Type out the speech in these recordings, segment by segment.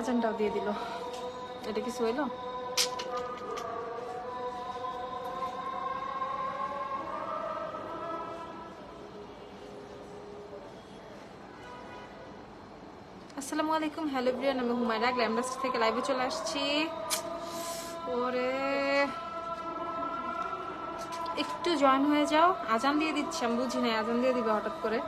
আজানটাও দিয়ে দিল। এটা কিছু হইলো? আসসালামু আলাইকুম, হ্যালো এভরিওয়ান, আমি হুমায়রা গ্ল্যামডাস্ট থেকে লাইভে চলে আসছি। ওরে একটু জয়েন হয়ে যাও। আজান দিয়ে দিচ্ছি, আমি বুঝি না আজান দিয়ে দিবে হঠাৎ করে।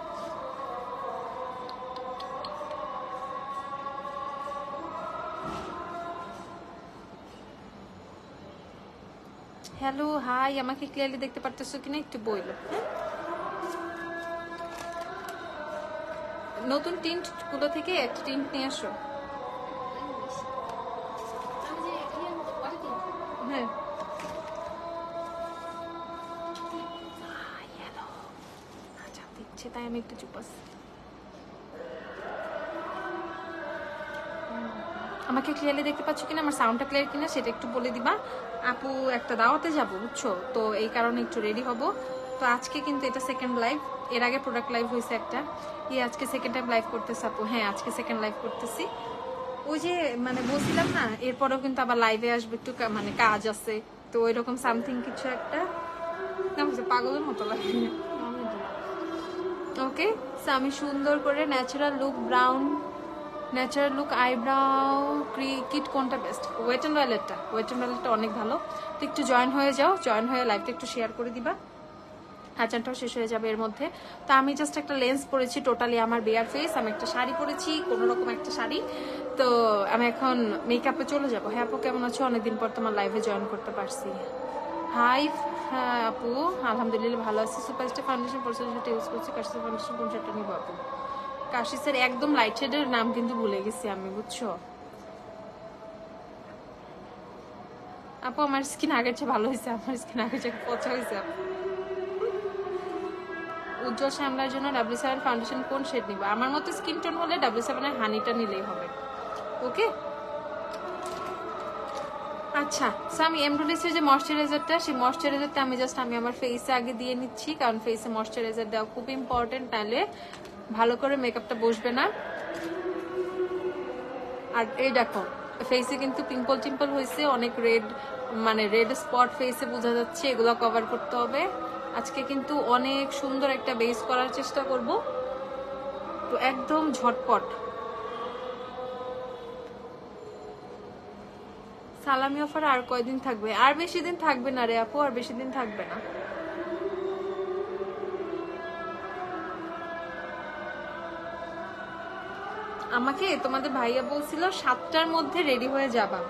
হ্যালো, হাই, আমাকে ক্লিয়ারলি দেখতে পারতেছো কিনা একটু বইলো। নতুন টিন্ট গুলো থেকে একটা টিন্ট নিয়ে আসো। হ্যাঁ, আচ্ছা দিচ্ছে, তাই আমি একটু চুপ আছি। আমাকে ক্লিয়ারলি দেখতে পাচ্ছ কিনা, আমার সাউন্ডটা ক্লিয়ার কিনা সেটা একটু বলে দিবা। আপু একটা দাওয়াতে যাবো বুঝছো, তো এই কারণে একটু রেডি হব। তো আজকে কিন্তু এটা সেকেন্ড লাইভ, এর আগে প্রোডাক্ট লাইভ হয়েছে একটা, আজকে সেকেন্ড টাইম লাইভ করতেছে আপু। হ্যাঁ, আজকে সেকেন্ড লাইভ করতেছি। ওই যে মানে বলছিলাম না, এরপরেও কিন্তু আবার লাইভে আসবে, একটু মানে কাজ আছে, তো ওইরকম সামথিং কিছু একটা পাগলের মতো লাগে। ওকে, আমি সুন্দর করে natural look brown, natural look eyebrow kit কোনটা বেস্ট? ওয়েট অ্যান্ড ওয়ালেটটা, ওয়েট অ্যান্ড ওয়ালেটটা অনেক ভালো। তো একটু জয়েন হয়ে যাও, জয়েন হয়ে লাইভটা একটু শেয়ার করে দিবা। আচারটাও শেষ হয়ে যাবে এর মধ্যে। তো আমি জাস্ট একটা লেন্স পরেছি, টোটালি আমার বেয়ার ফেস। আমি একটা শাড়ি পরেছি, কোনো রকম একটা শাড়ি। তো আমি এখন মেকআপে চলে যাবো। হ্যাঁ আপু, কেমন আছো? অনেকদিন পর তোমার লাইভে জয়েন করতে পারছি। হাই। হ্যাঁ আপু, আলহামদুলিল্লাহ ভালো আছি। সুপারস্টার ফাউন্ডেশন পরিচর্যা ইউজ করছি। কাশিস ফাউন্ডেশন কোন শাড়িটা নিবো আপু? কাশিসের একদম লাইট শেডের নাম কিন্তু ভুলে গেছি আমি, বুঝছো আপু। আমার স্কিন আগের চেয়ে ভালো হয়েছে, আমার স্কিন আগের চেয়ে পচা হয়েছে আপু। উজ্জ্বল শ্যামলার জন্য W7 ফাউন্ডেশন কোন শেড নিব? আমার মতো স্কিন টোন হলে W7 এর হানিটা নিলেই হবে। ওকে, আচ্ছা। সো আমি এমব্রোলিসের যে ময়শ্চারাইজারটা, সেই ময়শ্চারাইজারটা আমি আমার ফেসে আগে দিয়ে নিচ্ছি, কারণ ফেসে ময়শ্চারাইজার দেওয়া খুব ইম্পর্টেন্ট, তাহলে ভালো করে মেকআপটা বসবে না। আর এই দেখো, ফেসে কিন্তু পিম্পল টিম্পল হয়েছে, অনেক রেড, মানে রেড স্পট ফেসে বোঝা যাচ্ছে, এগুলো কভার করতে হবে। আজকে কিন্তু অনেক সুন্দর একটা বেস করার চেষ্টা করব, তো একদম ঝটপট। সালামি অফার আর কয়দিন থাকবে? আর বেশি দিন থাকবে না রে আপু, আর বেশি দিন থাকবে না। আমাকে তোমাদের ভাইয়া বলছিল 7টার মধ্যে রেডি হয়ে যাবা,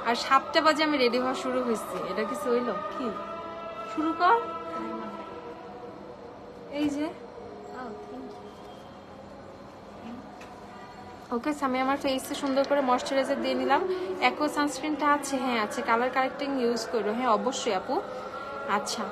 আর 7টা বাজে আমি রেডি হওয়া শুরু হয়েছি। এটা কিছু হইলো? কি শুরু কর, এই যে ওকে। আমি আমার ফেসে সুন্দর করে ময়শ্চারাইজার দিয়ে নিলাম। অ্যাকোয়া সানস্ক্রিনটা আছে? হ্যাঁ আছে। কালার কারেক্টিং ইউজ করো? হ্যাঁ অবশ্যই আপু। আচ্ছা,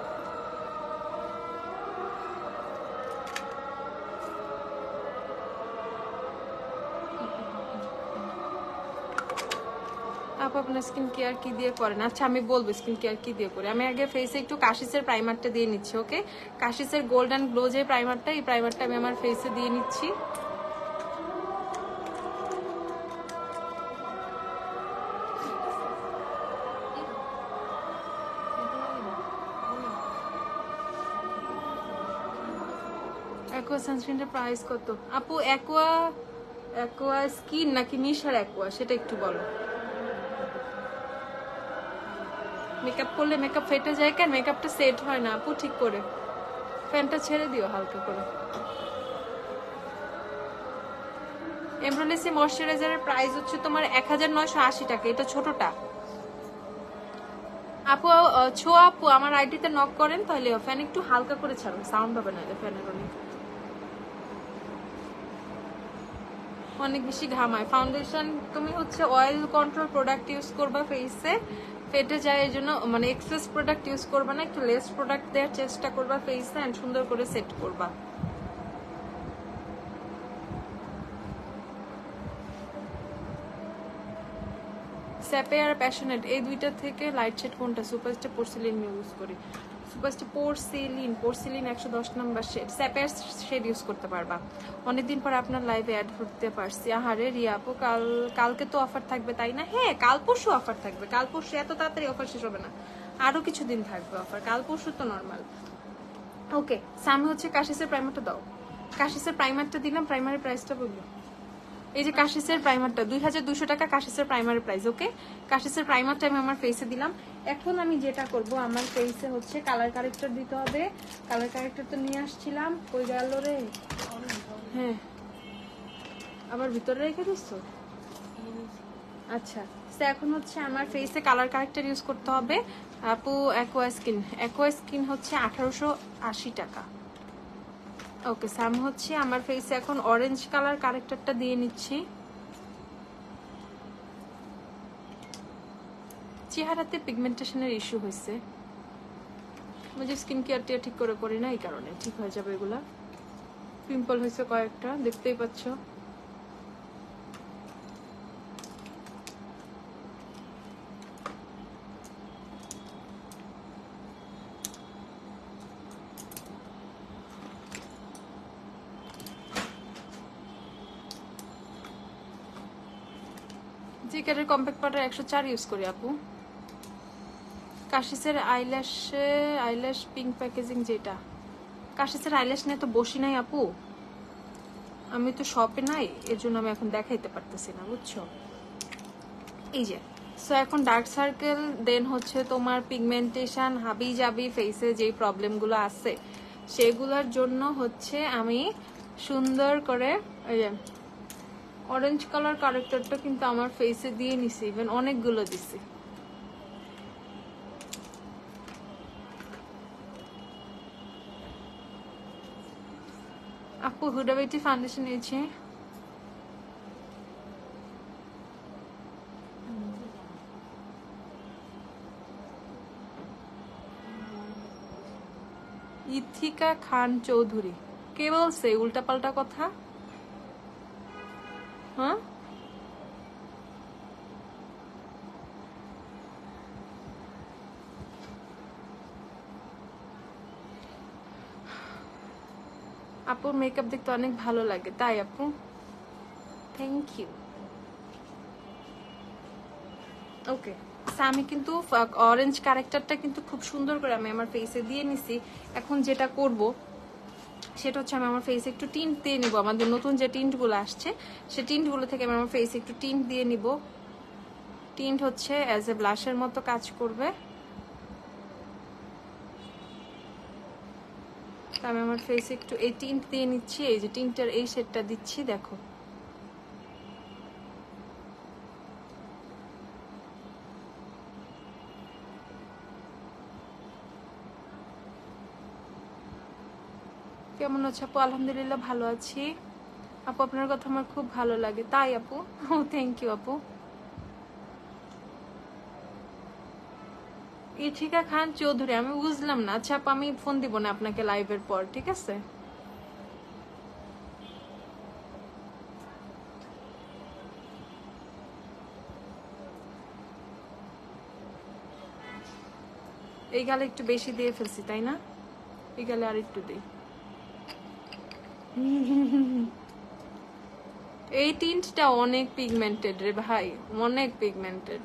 আপু আপনার স্কিন কেয়ার কি দিয়ে করেন? আচ্ছা আমি বলবো স্কিন কেয়ার কি দিয়ে করি। আমি আগে ফেসে একটু কাশিসের প্রাইমারটা দিয়ে নিচ্ছি। ওকে, কাশিসের গোল্ডেন গ্লো যে প্রাইমারটা, এই প্রাইমারটা আমি আমার ফেসে দিয়ে নিচ্ছি। অ্যাকোয়া সানস্ক্রিনটার প্রাইস কত আপু? অ্যাকোয়া স্কিন নাকি নিশার অ্যাকোয়া, সেটা একটু বলো। মেকআপ করলে মেকআপ ফেটে যায় কেন? মেকআপটা সেট হয় না আপু ঠিক করে। ফ্যানটা ছেড়ে দিও হালকা করে। এমব্রোলিসি ময়শ্চারাইজারের প্রাইস হচ্ছে তোমার 1980 টাকা, এটা ছোটটা। আপু আপু আমার আইডিতে নক করেন, তাহলে ফ্যান একটু হালকা করে ছাড়ুন, সাউন্ড হবে না ফ্যানের অনেক বেশি ঘামায়। ফাউন্ডেশন তুমি হচ্ছে অয়েল কন্ট্রোল প্রোডাক্ট ইউজ করবা ফেসে, ফেটে যায় এই জন্য, মানে এক্সেস প্রোডাক্ট ইউজ করবা না, একটু লেস প্রোডাক্ট দেওয়ার চেষ্টা করবা ফেসে, এন্ড সুন্দর করে সেট করবা। স্যাপে আর প্যাশনেট, এই দুইটা থেকে লাইট শেড কোনটা? সুপারস্টার পোর্সিলিন ইউজ করি। সুপারস্টার পোর্সিলিন 110 নম্বর শেড, স্যাপের শেড ইউজ করতে পারবা। অনেকদিন পর আপনার লাইভে অ্যাড করতে পারছি। আহারে রিয়া আপু, কালকে তো অফার থাকবে তাই না? হ্যাঁ, কাল পরশু অফার থাকবে। কাল পরশু এত তাড়াতাড়ি অফার শেষ হবে না, আরো কিছুদিন থাকবে অফার। কাল পরশু তো নর্মাল। ওকে, সামনে হচ্ছে কাশিসের প্রাইমারটা দাও। কাশিসের প্রাইমারটা দিলাম, প্রাইমারি প্রাইসটা বললো। এই যে কাশিসের প্রাইমারটা 2200 টাকা, কাশিসের প্রাইমারি প্রাইস। ওকে, কাশিসের প্রাইমারটা আমি আমার ফেসে দিলাম। এখন আমি যেটা করব, আমার ফেসে হচ্ছে কালার কারেক্টর দিতে হবে। কালার কারেক্টর তো নিয়ে আসছিলাম, কই গেল রে? হ্যাঁ, আবার ভিতরে রেখে দিচ্ছ? আচ্ছা, তো এখন হচ্ছে আমার ফেসে কালার কারেক্টর ইউজ করতে হবে আপু। অ্যাকোয়া স্কিন হচ্ছে 1880 টাকা। ওকে, সাম হচ্ছে আমার ফেসে এখন অরেঞ্জ কালার কারেক্টরটা দিয়ে নিচ্ছি। চেহারাতে পিগমেন্টেশনের ইস্যু হয়েছে, যে স্কিন কেয়ারটা ঠিক করে করি না, এই কারণে। ঠিক হয়ে যাবে এগুলা। পিম্পল হয়েছে কয়েকটা, দেখতেই পাচ্ছ। জিকের কম্প্যাক্ট পাউডার 104 ইউজ করি আপু। কাশিসের আইল্যাশ পিঙ্ক প্যাকেজিং, যেটা কাশিসের আইল্যাশ নিয়ে তো বসি নাই আপু, আমি তো শপে নাই, এর জন্য আমি এখন দেখাইতে পারতেছি না, বুঝছো? এই যে, সো এখন ডার্ক সার্কেল, দেন হচ্ছে তোমার পিগমেন্টেশন, হাবি জাবি ফেসে যে প্রবলেমগুলো আছে সেগুলোর জন্য হচ্ছে আমি সুন্দর করে এই যে অরেঞ্জ কালার কারেক্টরটা কিন্তু আমার ফেসে দিয়ে নিছি, ইভেন অনেকগুলো দিছি। আপু হুডা বিউটি ফাউন্ডেশন নিয়েছি। ইথিকা খান চৌধুরী, কে বলছে উল্টাপাল্টা কথা? হ্যাঁ, আপুর মেকআপ দেখতে অনেক ভালো লাগে, তাই আপু? Thank you. ওকে, আমি কিন্তু অরেঞ্জ ক্যারেক্টারটা কিন্তু খুব সুন্দর করে আমি আমার ফেসে দিয়ে নিছি। এখন যেটা করব সেটা হচ্ছে আমি আমার ফেসে একটু টিন্ট দিয়ে নিব। আমাদের নতুন যে টিন্টগুলো আসছে সে টিন্টগুলো থেকে আমি আমার ফেসে একটু টিন্ট দিয়ে নিব। টিন্ট হচ্ছে অ্যাজ এ ব্লাশের মতো কাজ করবে। আমি আমার ফেসে একটু এই টিন্ট দিয়ে নিচ্ছি। এই যে টিন্টের এই শেডটা দিচ্ছি, দেখো। কেমন আছে আপু? আলহামদুলিল্লাহ ভালো আছি আপু, আপনার কথা আমার খুব ভালো লাগে, তাই আপু? ও থ্যাংক ইউ আপু। ইথিকা খান চৌধুরী, আমি বুঝলাম না। আচ্ছা আপু, আমি ফোন দিব না আপনাকে লাইভের পর, ঠিক আছে? এই গালে একটু বেশি দিয়ে ফেলছি, তাই না? এই গালে আর একটু দিই। এই টিন্টটা অনেক পিগমেন্টেড রে ভাই, অনেক পিগমেন্টেড।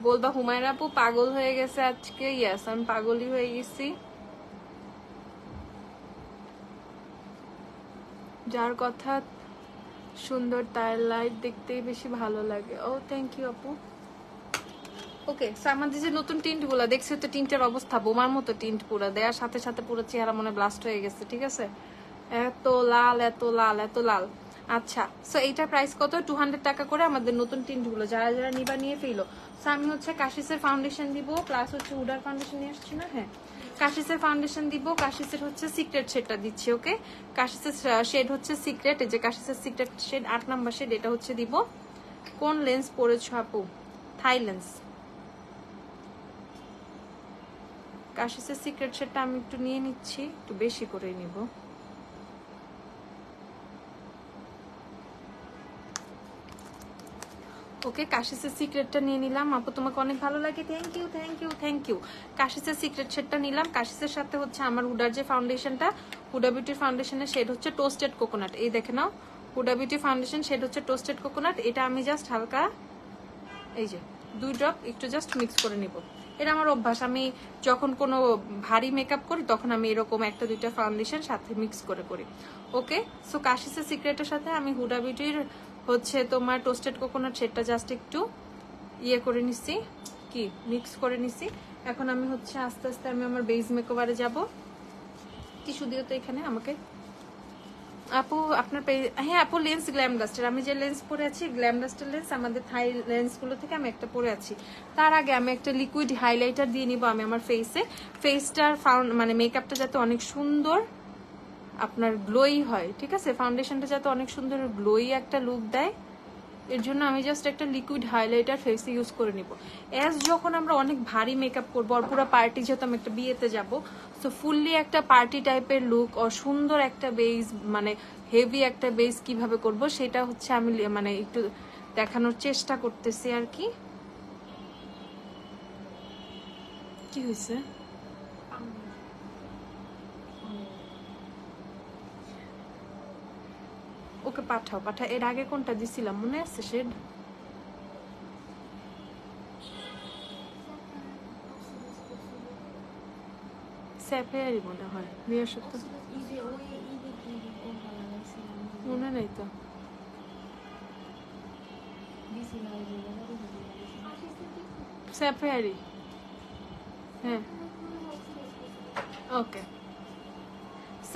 বলবা হুমায়রা আপু পাগল হয়ে গেছে আজকে। ইয়াস, আমি পাগলই হয়ে গেছি। যার কথা সুন্দর তার লাইফ দেখতেই বেশি ভালো লাগে। ও থ্যাংক ইউ আপু। ওকে, আমাদের যে নতুন টিন্ট গুলা দেখছি, তো টিন্টের অবস্থা বোমার মতো। টিন্ট পুরো দেওয়ার সাথে সাথে পুরো চেহারা মনে ব্লাস্ট হয়ে গেছে, ঠিক আছে? এত লাল, এত লাল, এত লাল। আচ্ছা, সো এইটার প্রাইস কত? 200 টাকা করে আমাদের নতুন টিন্ট গুলো। যারা যারা নিবা নিয়ে ফেলো। সো আমি হচ্ছে কাশিসের ফাউন্ডেশন দিব, প্লাস হচ্ছে হুডার ফাউন্ডেশন নিয়ে আসছি না? হ্যাঁ, কাশিসের ফাউন্ডেশন দিব। কাশিসের হচ্ছে সিক্রেট শেডটা দিচ্ছি। ওকে, কাশিসের শেড হচ্ছে সিক্রেট। এই যে কাশিসের সিক্রেট শেড 8 নাম্বার শেড, এটা হচ্ছে দিব। কোন লেন্স পরেছো আপু? থাই লেন্স। কাশিসের সিক্রেট শেডটা আমি একটু নিয়ে নিচ্ছি, একটু বেশি করে নিব। ওকে, কাশিসের সিক্রেটটা নিয়ে নিলাম। আপু তোমাকে অনেক ভালো লাগে, thank you thank you thank you. কাশিসের সিক্রেট শেডটা নিলাম। কাশিসের সাথে হচ্ছে আমার হুডার যে ফাউন্ডেশনটা, হুডা বিউটির ফাউন্ডেশনের শেড হচ্ছে টোস্টেড কোকোনাট। এই দেখে নাও, হুডা বিউটি ফাউন্ডেশন শেড হচ্ছে টোস্টেড কোকোনাট। এটা আমি জাস্ট হালকা এই যে 2 ড্রপ একটু জাস্ট মিক্স করে নিব। এটা আমার অভ্যাস, আমি যখন কোনো ভারী মেকআপ করি তখন আমি এরকম 1-2টা ফাউন্ডেশন সাথে মিক্স করে করি। ওকে, সো কাশিসের সিক্রেটের সাথে আমি হুডা বিউটির হচ্ছে তোমার টোস্টেড কোকোনাট শেডটা জাস্ট একটু ইয়ে করে নিচ্ছি, কি মিক্স করে নিচ্ছি। এখন আমি হচ্ছে আস্তে আস্তে আমি আমার বেস মেকওভারে যাব। টিস্যু দিও তো এখানে আমাকে আপু আপনার। হ্যাঁ আপু, লেন্স গ্ল্যাম ডাস্টার, আমি যে লেন্স পরে আছি গ্ল্যাম ডাস্টার লেন্স, আমাদের থাই লেন্সগুলো থেকে আমি একটা পরে আছি। তার আগে আমি একটা লিকুইড হাইলাইটার দিয়ে নিব আমি আমার ফেসে। ফেসটার মানে মেকআপটা যাতে অনেক সুন্দর আপনার গ্লোই হয়, ঠিক আছে, ফাউন্ডেশনটা যাতে অনেক সুন্দর গ্লোই একটা লুক দেয়, এর জন্য আমি জাস্ট একটা লিকুইড হাইলাইটার ফেসে ইউজ করে নিব। অ্যাজ যখন আমরা অনেক ভারী মেকআপ করবো আর পুরো পার্টি, যেহেতু আমি একটা বিয়েতে যাব, সো ফুললি একটা পার্টি টাইপের লুক ও সুন্দর একটা বেস, মানে হেভি একটা বেস কিভাবে করব সেটা হচ্ছে আমি মানে একটু দেখানোর চেষ্টা করতেছি আর কি। কি হয়েছে? ওকে পাঠাও পাঠাও। এর আগে কোনটা দিছিলাম মনে আছে শেড? স্যাফায়ারই মনে হয়, বিয়ের সত্য মনে নেই তো। স্যাফায়ারই, হ্যাঁ ওকে।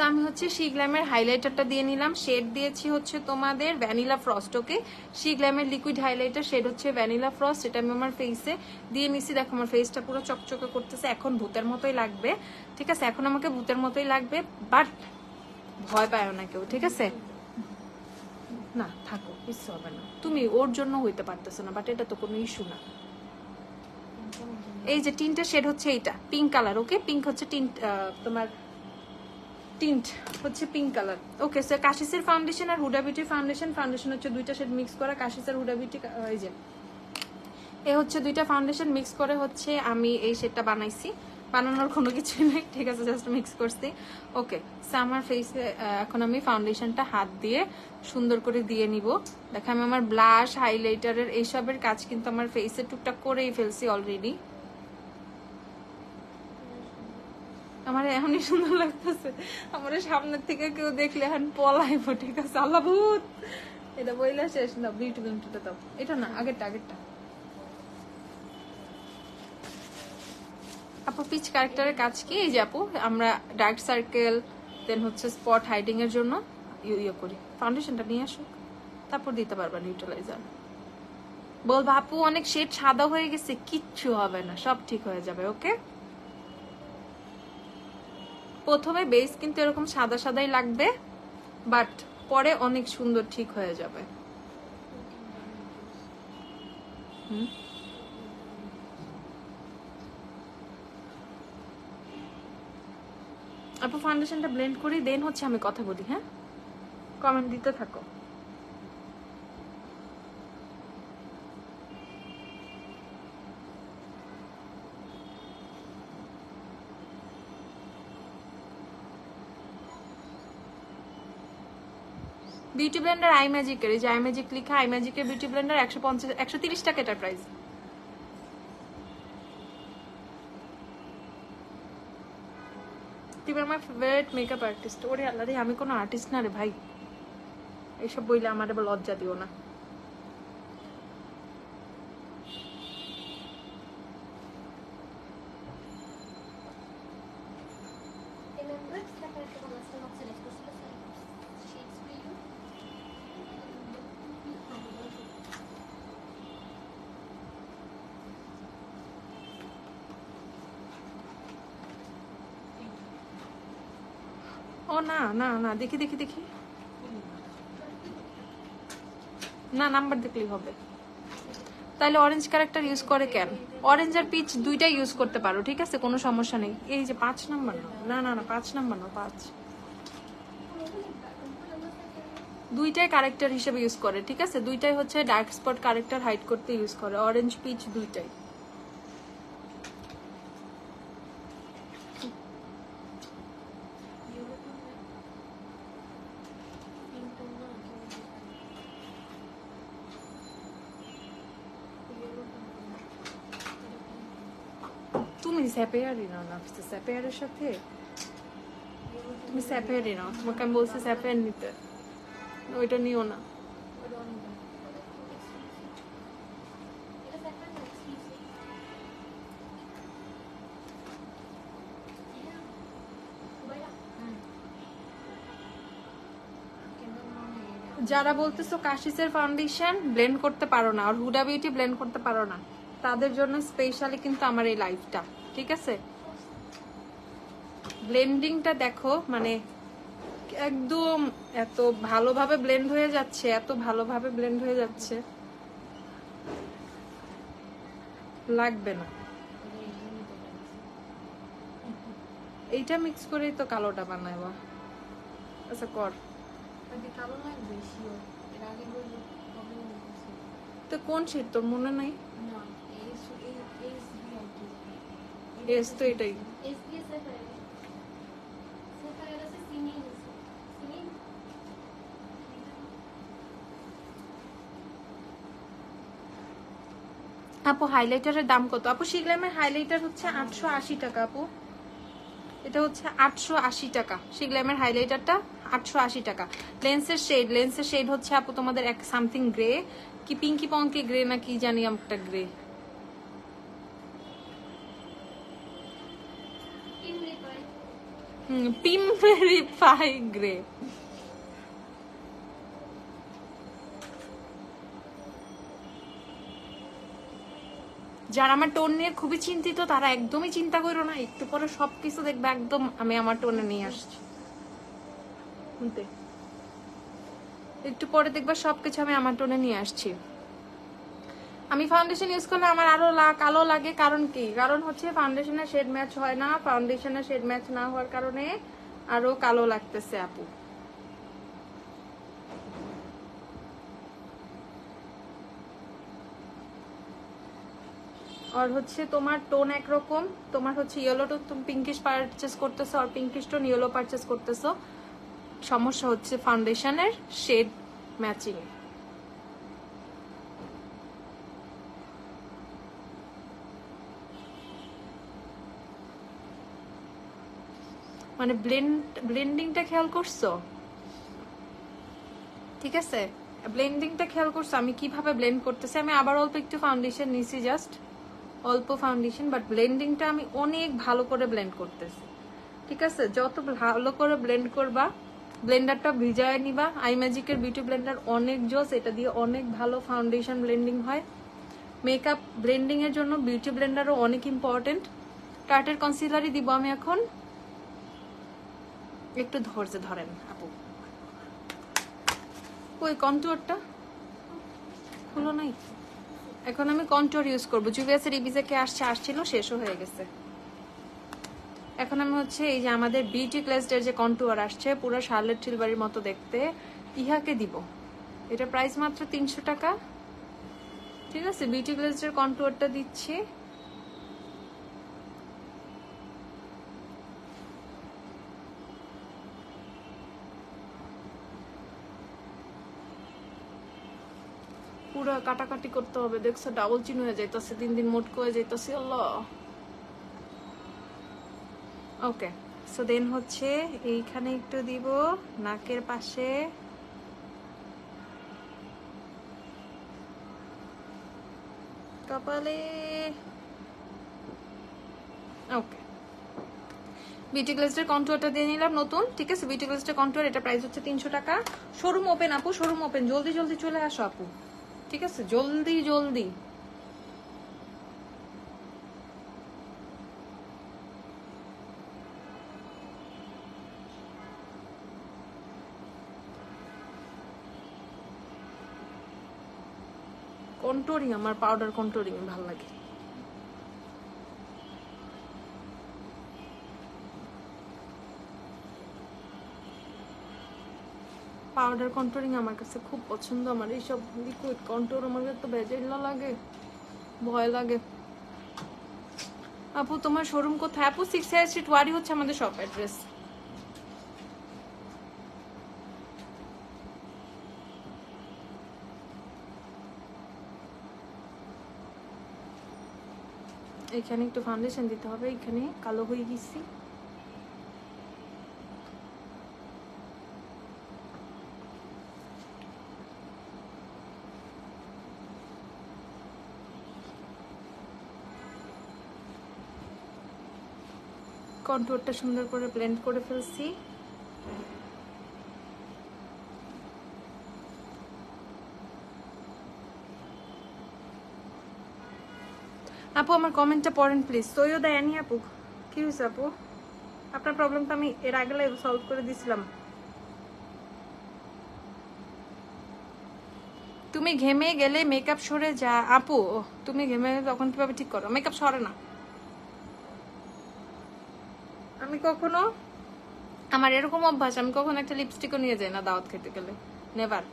আমি হচ্ছে শি গ্ল্যামের হাইলাইটারটা দিয়ে নিলাম। শেড দিয়েছি হচ্ছে তোমাদের ভ্যানিলা ফ্রস্ট। ওকে, শি গ্ল্যামের লিকুইড হাইলাইটার শেড হচ্ছে ভ্যানিলা ফ্রস্ট। এটা আমি আমার ফেসে দিয়ে নিছি। দেখো আমার ফেসটা পুরো চকচকে করতেছে, এখন ভূতের মতোই লাগবে, ঠিক আছে, এখন আমাকে ভূতের মতোই লাগবে, বাট ভয় পায় না কেউ, ঠিক আছে, না থাকো কিছু হবে না, তুমি ওর জন্য হইতে পারতেছো না, বাট এটা তো কোনো ইস্যু না। এই যে টিন্টের শেড হচ্ছে এইটা পিঙ্ক কালার। ওকে, পিঙ্ক হচ্ছে টিন্ট, তোমার টিন্ট হচ্ছে পিঙ্ক কালার। ওকে, সো কাশিসের ফাউন্ডেশন আর হুডা বিউটির ফাউন্ডেশন হচ্ছে 2টা শেড মিক্স করা। কাশিসের হুডা বিউটি, এই যে এই হচ্ছে 2টা ফাউন্ডেশন মিক্স করে হচ্ছে আমি এই শেডটা বানাইছি। বানানোর কোনো কিছু নেই, ঠিক আছে, জাস্ট মিক্স করছি। ওকে, সো আমার ফেসে এখন আমি ফাউন্ডেশনটা হাত দিয়ে সুন্দর করে দিয়ে নিব। দেখো আমি আমার ব্লাশ হাইলাইটারের এইসবের কাজ কিন্তু আমার ফেসে টুকটাক করেই ফেলছি অলরেডি। আমার এখনই সুন্দর লাগতেছে, আমার সামনের থেকে কেউ দেখলে এখন পলাইব, ঠিক আছে, আল্লাহ ভূত, এটা বইলে শেষ না। বিউটি ব্লেন্ডারটা দাও, এটা না আগেরটা আগেরটা। আপু পিচ ক্যারেক্টারের কাজ কি? এই যে আপু আমরা ডার্ক সার্কেল দেন হচ্ছে স্পট হাইডিং এর জন্য ইয়ে করি। ফাউন্ডেশনটা নিয়ে আসুক, তারপর দিতে পারবা নিউট্রালাইজার। বলবা আপু অনেক শেড সাদা হয়ে গেছে, কিচ্ছু হবে না, সব ঠিক হয়ে যাবে। ওকে, প্রথমে বেস কিন্তু এরকম সাদা সাদাই লাগবে, বাট পরে অনেক সুন্দর ঠিক হয়ে যাবে। আপু ফাউন্ডেশনটা ব্লেন্ড করি, দেন হচ্ছে আমি কথা বলি। হ্যাঁ, কমেন্ট দিতে থাকো। বিউটি ব্লেন্ডার আই ম্যাজিকের, এই যে আই ম্যাজিক লেখা, আই ম্যাজিকের বিউটি ব্লেন্ডার 130 টাকা এটার প্রাইস। তুমি আমার ফেভারিট মেকআপ আর্টিস্ট। ওরে আল্লাহ রে, আমি কোনো আর্টিস্ট না রে ভাই, এইসব বইলে আমার এবার লজ্জা দিও না। ও না না না, দেখি দেখি দেখি, না নাম্বার দেখলেই হবে। তাহলে অরেঞ্জ ক্যারেক্টার ইউজ করে কেন? অরেঞ্জ আর পিচ দুইটাই ইউজ করতে পারো, ঠিক আছে, কোনো সমস্যা নেই। এই যে 5 নাম্বার না না না না 5 নাম্বার না 5। দুইটাই কারেক্টার হিসেবে ইউজ করে, ঠিক আছে? দুইটাই হচ্ছে ডার্ক স্পট কারেক্টার হাইড করতে ইউজ করে, অরেঞ্জ পিচ দুইটাই। তুমি স্যাপেয়ারই নাও না, স্যাপেয়ারের সাথে তুমি স্যাপেয়ারই নাও, তোমাকে আমি বলছি স্যাপেয়ার নিতে, ওইটা নিও না। যারা বলতেছো কাশিসের ফাউন্ডেশন ব্লেন্ড করতে পারো না আর হুডা বিউটি ব্লেন্ড করতে পারো না, তাদের জন্য স্পেশালি কিন্তু আমার এই লাইফটা, ঠিক আছে? ব্লেন্ডিংটা দেখো, মানে একদম এত ভালোভাবে ব্লেন্ড হয়ে যাচ্ছে, এত ভালোভাবে ব্লেন্ড হয়ে যাচ্ছে, লাগবে না। এইটা মিক্স করেই তো কালোটা বানাইবা। আচ্ছা কর, তো কোন শেড তোর মনে নাই? এস তো এটাই। আপু হাইলাইটারের দাম কত? আপু শিগ্লামের হাইলাইটার হচ্ছে 880 টাকা আপু, এটা হচ্ছে 880 টাকা। শিগ্লামের হাইলাইটারটা 880 টাকা। লেন্সের শেড হচ্ছে আপু তোমাদের এক সামথিং গ্রে, কি পিঙ্কি পঙ্কি গ্রে না কি জানি একটা গ্রে। পিম্পেরিফাই গ্রে। যারা আমার টোন নিয়ে খুবই চিন্তিত তারা একদমই চিন্তা করো না, একটু পরে সবকিছু দেখবে একদম আমি আমার টোনে নিয়ে আসছি, একটু পরে দেখবে সবকিছু আমি আমার টোনে নিয়ে আসছি। আমি ফাউন্ডেশন ইউজ করলে আমার আরো কালো লাগে, কারণ কি? কারণ হচ্ছে ফাউন্ডেশনের শেড ম্যাচ হয় না, ফাউন্ডেশনের শেড ম্যাচ না হওয়ার কারণে আরো কালো লাগতেছে আপু। আর হচ্ছে তোমার টোন একরকম, তোমার হচ্ছে ইয়েলো টোন, তুমি পিঙ্কিশ পারচেস করতেছো আর পিঙ্কিশ টোন ইয়েলো পারচেস করতেছো, সমস্যা হচ্ছে ফাউন্ডেশনের শেড ম্যাচিং। মানে ব্লেন্ডিংটা খেয়াল করছো? ঠিক আছে, ব্লেন্ডিংটা খেয়াল করছো আমি কিভাবে ব্লেন্ড করতেছি? আমি আবার অল্প একটু ফাউন্ডেশন নিছি, জাস্ট অল্প ফাউন্ডেশন, বাট ব্লেন্ডিংটা আমি অনেক ভালো করে ব্লেন্ড করতেছি, ঠিক আছে? যত ভালো করে ব্লেন্ড করবা, ব্লেন্ডারটা ভিজায় নিবা, আই ম্যাজিকের বিউটি ব্লেন্ডার অনেক জোস, এটা দিয়ে অনেক ভালো ফাউন্ডেশন ব্লেন্ডিং হয়। মেকআপ ব্লেন্ডিং এর জন্য বিউটি ব্লেন্ডারও অনেক ইম্পর্টেন্ট। টার্টের কনসিলারই দিব আমি এখন, একটু ধৈর্য ধরেন আপু। ওই কন্টুয়ারটা হলো নাই, এখন আমি কন্টুয়ার ইউজ করবো। জুভিয়াসের ইবিজাকে আসছিল, শেষও হয়ে গেছে। এখন আমি হচ্ছে এই যে আমাদের বিউটি ক্লাসের যে কন্টুয়ার আসছে পুরো শার্লেট টিলবারির মতো দেখতে, ইহাকে দিব। এটা প্রাইস মাত্র 300 টাকা, ঠিক আছে? বিউটি ক্লাসের কন্টুয়ারটা দিচ্ছি। পুরো কাটাকাটি করতে হবে, দেখছো ডাবল চিন হয়ে যাইতেছে, দিন দিন মোটকো হয়ে যাইতেছে। আল্লাহ। ওকে, সো দেন হচ্ছে এইখানে একটু দিব, নাকের পাশে, কপালে। ওকে, বিউটি গ্লেজের কন্টুয়ারটা দিয়ে নিলাম নতুন, ঠিক আছে? বিউটি গ্লেজের কন্টুয়ার, এটা প্রাইস হচ্ছে 300 টাকা। শোরুম ওপেন আপু, শোরুম ওপেন, জলদি জলদি চলে আসো আপু, ঠিক আছে? জলদি জলদি। কন্টুরিং, আমার পাউডার কন্টুরিং ভালো লাগে। পাউডার কন্ট্রোলিং আমার কাছে খুব পছন্দ। আমার এইসব লিকুইড কন্ট্রোল আমার তো বেজাইলা লাগে, ভয় লাগে। আপু তোমার শোরুম কোথায়? আপু 6 হাই স্ট্রিট ওয়ারি হচ্ছে আমাদের শপ অ্যাড্রেস। এখানে একটু ফাউন্ডেশন দিতে হবে, এখানে কালো হয়ে গেছি। কন্ট্রোলটা সুন্দর করে ব্লেন্ড করে ফেলছি। আপু আমার কমেন্টটা পড়েন প্লিজ। সৈয়দা অ্যানি আপু, কি হয়েছে আপু? আপনার প্রবলেম তো আমি এর আগে সলভ করে দিয়েছিলাম। তুমি ঘেমে গেলে মেকআপ সরে যা। আপু তুমি ঘেমে গেলে তখন কিভাবে ঠিক করো? মেকআপ সরে না। আমি কখনো, আমার এরকম অভ্যাস, আমি কখনো একটা লিপস্টিকও নিয়ে যাই না দাওয়াত খেতে গেলে, নেভার।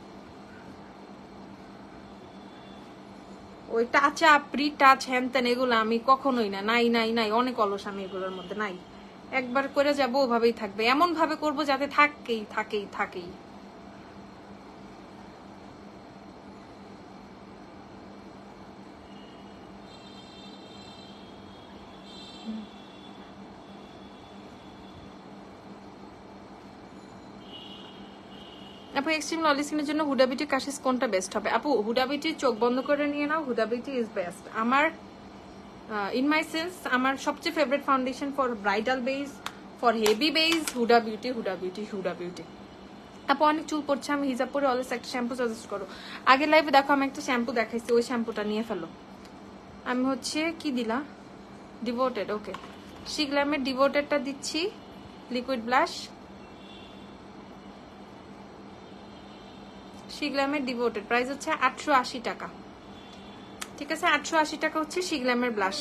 ওই টাচ আপ, রিটাচ, হ্যান ত্যান এগুলো আমি কখনোই না। নাই নাই নাই, অনেক অলস আমি এগুলোর মধ্যে। নাই, একবার করে যাবো ওভাবেই থাকবে, এমন ভাবে করবো যাতে থাকেই থাকেই থাকেই। আপু এক্সট্রিম ললি স্কিনের জন্য হুডা বিউটি কাশিস কোনটা বেস্ট হবে? আপু হুডা বিউটি চোখ বন্ধ করে নিয়ে নাও, হুডা বিউটি ইজ বেস্ট। আমার ইন মাই সেন্স আমার সবচেয়ে favourite foundation for bridal base, for heavy base, Hooda beauty, Hooda beauty, Hooda beauty. আপু অনেক চুল পড়ছে, আমি হিজাব পরে অলওয়েজ একটা শ্যাম্পু সাজেস্ট করো। আগে লাইভে দেখো আমি একটা শ্যাম্পু দেখাইছি, ওই শ্যাম্পুটা নিয়ে ফেলো। আমি হচ্ছে কি দিলা, ডিভোটেড, ওকে। শিগ্লামের ডিভোটেডটা দিচ্ছি, লিকুইড ব্লাশ। শিগ্লামের ডিভোটেড প্রাইস হচ্ছে 880 টাকা। ঠিক আছে, 880 টাকা হচ্ছে শিগ্লামের ব্লাশ।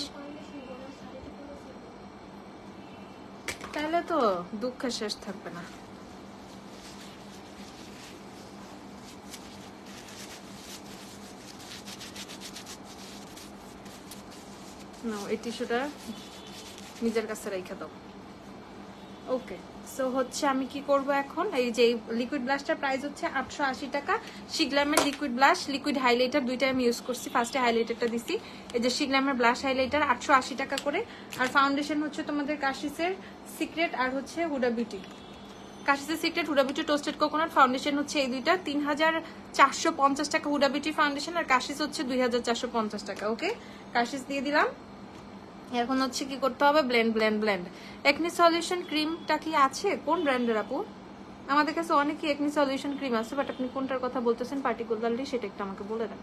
তাহলে তো দুঃখের শেষ থাকবে না। এই টিস্যুটা নিজের কাছে রেখে দাও। ওকে, সো হচ্ছে আমি কি করব এখন, এই যে লিকুইড ব্লাশটার প্রাইস হচ্ছে 880 টাকা। শিগ্লামের লিকুইড ব্লাশ, লিকুইড হাইলাইটার দুইটাই আমি ইউজ করছি। ফার্স্টে হাইলাইটারটা দিছি, এই যে শিগ্লামের ব্লাশ হাইলাইটার 880 টাকা করে। আর ফাউন্ডেশন হচ্ছে তোমাদের কাশিসের সিক্রেট আর হচ্ছে হুডা বিউটি। কাশিসের secret, Huda beauty toasted coconut foundation হচ্ছে এই দুইটা 3450 টাকা হুডা বিউটি ফাউন্ডেশন, আর কাশিস হচ্ছে 2450 টাকা। ওকে, কাশিস দিয়ে দিলাম। এখন হচ্ছে কি করতে হবে, blend blend blend. Acne solution ক্রিমটা কি আছে? কোন ব্র্যান্ডের আপু? আমাদের কাছে অনেকই একনি সলিউশন ক্রিম আছে, বাট আপনি কোনটার কথা বলতেছেন পার্টিকুলারলি সেটা একটু আমাকে বলে দেন।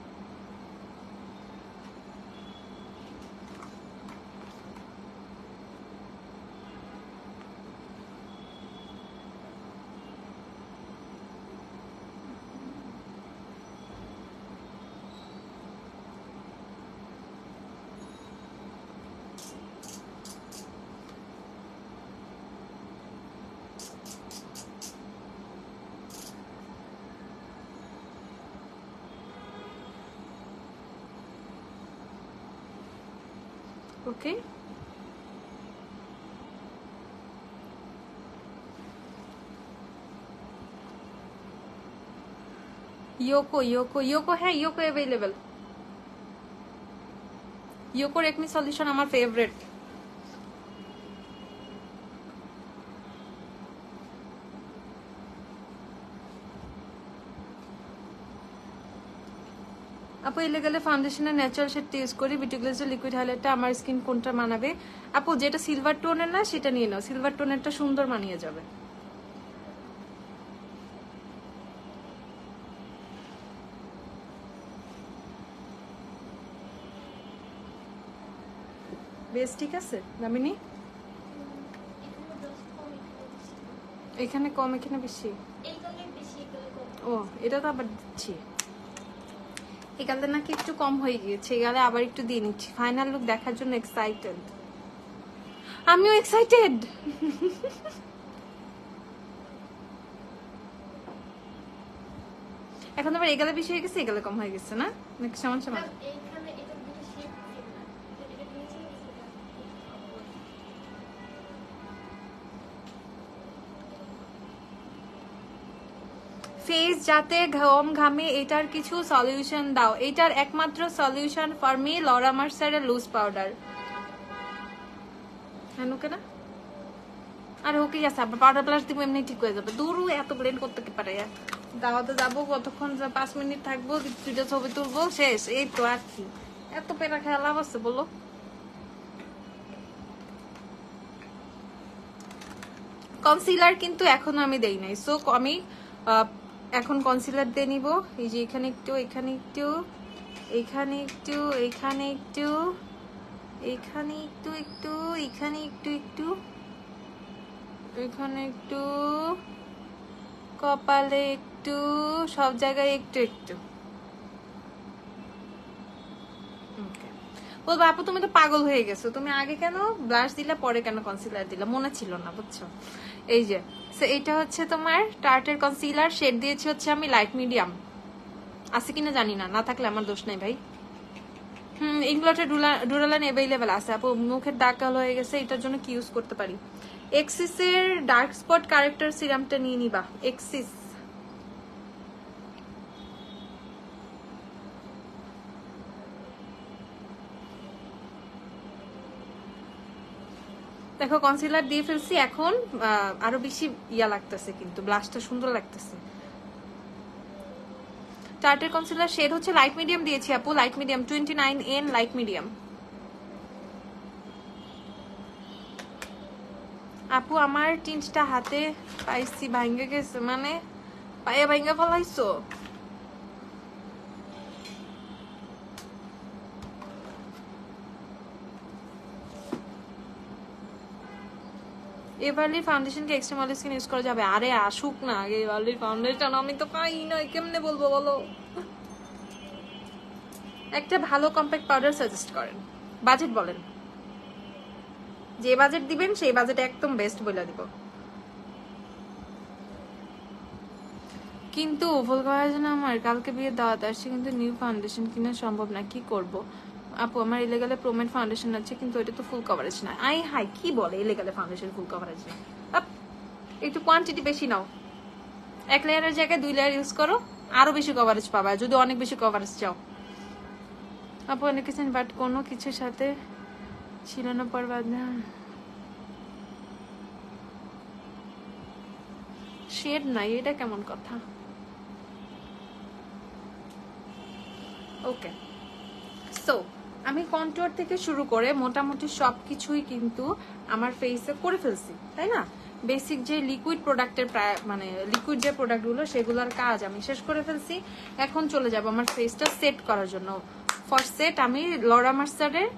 ওকে, ইয়োকো ইয়োকো ইয়োকো, হ্যাঁ ইয়োকো অ্যাভেলেবেল। ইয়োকোর একনি সলিউশন আমার ফেভারিট। আপু এলে গেলে ফাউন্ডেশনের ন্যাচারাল শেডটা ইউজ করি, বিউটি গ্লেজের লিকুইড হাইলাইটটা আমার স্কিন কোনটা মানাবে? আপু যেটা সিলভার টোনের না সেটা নিয়ে নাও, সিলভার টোনেরটা সুন্দর মানিয়ে যাবে। বেশ, ঠিক আছে দামিনী। এখানে কম, এখানে বেশি। ও এটা তো আবার দিচ্ছি, এই গালে নাকি একটু কম হয়ে গিয়েছে, এই গালে আবার একটু দিয়ে নিচ্ছি। ফাইনাল লুক দেখার জন্য এক্সাইটেড, আমিও এক্সাইটেড। এখন তোমার এগালে বেশি হয়ে গেছে, এগালে কম হয়ে গেছে না, নাকি সমান সমান? ফেস যাতে ঘম ঘামে এটার কিছু সলিউশন দাও। এটার একমাত্র সলিউশন ফর মি লরা মার্সারের লুজ পাউডার। হ্যাঁ ওকে না, আরে ওকে আছে, আবার পাউডার প্লাস দিব এমনি ঠিক হয়ে যাবে। দূর এত ব্লেন্ড করতে কি পারে? দাওয়াতে যাবো কতক্ষণ, 5 মিনিট থাকবো, 2টা ছবি তুলবো, শেষ। এই তো আর কি, এত পেরা খেলা লাভ আছে বলো? কনসিলার কিন্তু এখনো আমি দেই নাই, সো আমি এখন কনসিলার দিয়ে নিব। এই যে এখানে একটু, এখানে একটু, এখানে একটু, এখানে একটু, এখানে একটু একটু, এখানে একটু একটু, এখানে একটু, কপালে একটু, সব জায়গায় একটু একটু। বলবো আপু তুমি তো পাগল হয়ে গেছো, তুমি আগে কেন ব্লাশ দিলা পরে কেন কনসিলার দিলা, মনে ছিল না বুঝছো। এই যে এটা হচ্ছে তোমার টার্টের কনসিলার, শেড দিয়েছি হচ্ছে আমি লাইট মিডিয়াম, আছে কিনা জানি না, না থাকলে আমার দোষ নাই ভাই। এগুলোটা ডুরালাইন অ্যাভেলেবেল আছে আপু। মুখের দাগ কালো হয়ে গেছে, এটার জন্য কি ইউজ করতে পারি? এক্সিসের ডার্ক স্পট কারেক্টর সিরামটা নিয়ে নিবা, এক্সিস। দেখো কনসিলার দিয়ে ফেলছি, এখন আরো বেশি ইয়া লাগতেছে, কিন্তু ব্লাশটা সুন্দর লাগতেছে। টার্টের কনসিলার শেড হচ্ছে লাইট মিডিয়াম দিয়েছি আপু, light medium 29N light medium. আপু আমার টিন্টটা হাতে পাইছি, ভাঙ্গে গেছে, মানে পায়ে ভাঙ্গা ফলাইছো? এভারলি ফাউন্ডেশন কি এক্সট্রা ময়েল স্কিন ইউজ করা যাবে? আরে আসুক না আগে এভারলি ফাউন্ডেশন, আমি তো পাই না, কেমনে বলবো বলো? একটা ভালো কম্প্যাক্ট পাউডার সাজেস্ট করেন, বাজেট বলেন, যে বাজেট দিবেন সেই বাজেট একদম বেস্ট বলে দিব। কিন্তু ভুল করার জন্য আমার কালকে বিয়ে দাওয়াত আসছে, কিন্তু নিউ ফাউন্ডেশন কিনা সম্ভব না, কি করব আপু? আমার ইলেগালে প্রোমেড ফাউন্ডেশন আছে, কিন্তু ওইটা তো ফুল কভারেজ না। আই হাই, কি বলে ইলেগালে ফাউন্ডেশন ফুল কভারেজ না? একটু কোয়ান্টিটি বেশি নাও, 1 লেয়ারের জায়গায় 2 লেয়ার ইউজ করো, আরো বেশি কভারেজ পাবা যদি অনেক বেশি কভারেজ চাও। আপু অনেক কিছু, বাট কোনো কিছুর সাথে ছিল না পরবাদ না। শেড নাই, এটা কেমন কথা? ওকে, সো আমি কন্ট্রোল থেকে শুরু করে মোটামুটি সবকিছুই কিন্তু আমার ফেসে করে ফেলছি, তাই না? বেসিক যে লিকুইড প্রোডাক্টের মানে লিকুইড যে প্রোডাক্টগুলো সেগুলোর কাজ আমি শেষ করে ফেলছি। এখন চলে যাব আমার ফেসটা সেট করার জন্য। ফর সেট আমি লরা মার্সারের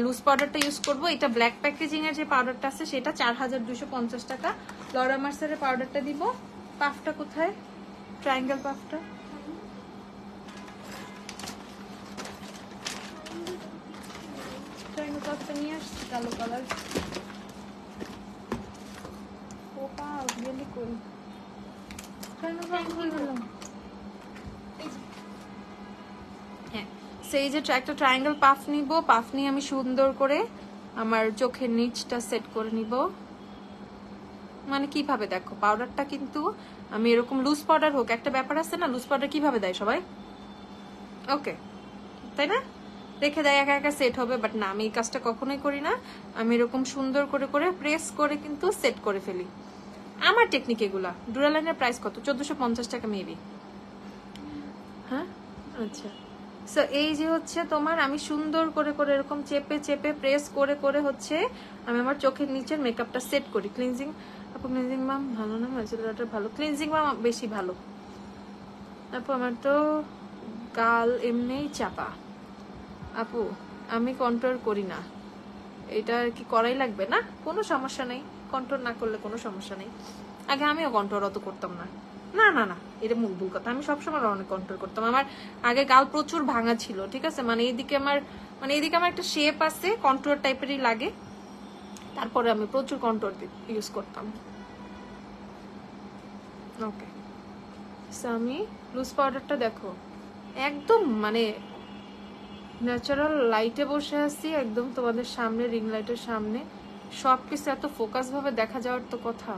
লুজ পাউডারটা ইউজ করব। এটা ব্ল্যাক প্যাকেজিং এর যে পাউডারটা আছে সেটা 4250 টাকা। লরা মার্সারের পাউডারটা দিব। পাফটা কোথায়? ট্রায়াঙ্গেল পাফটা নিয়ে আসছি, কালো কালার। হ্যাঁ, সেই যে একটা ট্রায়াঙ্গেল পাফ নিব, পাফ নিয়ে আমি সুন্দর করে আমার চোখের নিচটা সেট করে নিব। মানে কিভাবে দেখো পাউডারটা কিন্তু আমি এরকম লুজ পাউডার হোক, একটা ব্যাপার আছে না, লুজ পাউডার কিভাবে দেয় সবাই, ওকে তাই না, রেখে দেয় একা একা সেট হবে, বাট না, আমি এই কাজটা কখনোই করি না। আমি এরকম সুন্দর করে করে প্রেস করে কিন্তু সেট করে ফেলি। আমার টেকনিক এগুলা। ডুরালাইনের প্রাইস কত? 1450 টাকা মেবি। হ্যাঁ আচ্ছা, সো এই যে হচ্ছে তোমার আমি সুন্দর করে করে এরকম চেপে চেপে প্রেস করে করে হচ্ছে আমি আমার চোখের নিচের মেকআপটা সেট করি। ক্লিনজিং আপু, ক্লিনজিং মাম ভালো না, ময়শ্চারাইজার ভালো, ক্লিনজিং মাম বেশি ভালো আপু। আমার তো গাল এমনিই চাপা আপু, আমি কন্ট্রোল করি না, এটা কি করাই লাগবে? না কোনো সমস্যা নেই, কন্ট্রোল না করলে কোনো সমস্যা নেই। আগে আমিও কন্ট্রোল অত করতাম না, না না না, এটা মুখ ভুল কথা, আমি সবসময় অনেক কন্ট্রোল করতাম। আমার আগে গাল প্রচুর ভাঙা ছিল, ঠিক আছে, মানে এইদিকে আমার একটা শেপ আছে, কন্ট্রোল টাইপেরই লাগে, তারপরে আমি প্রচুর কন্ট্রোল ইউজ করতাম। ওকে, সামি লুজ পাউডারটা দেখো, একদম মানে ন্যাচারাল লাইটে বসে আছি একদম তোমাদের সামনে, রিং লাইটের সামনে, সবকিছু এত ফোকাস ভাবে দেখা যাওয়ার তো কথা।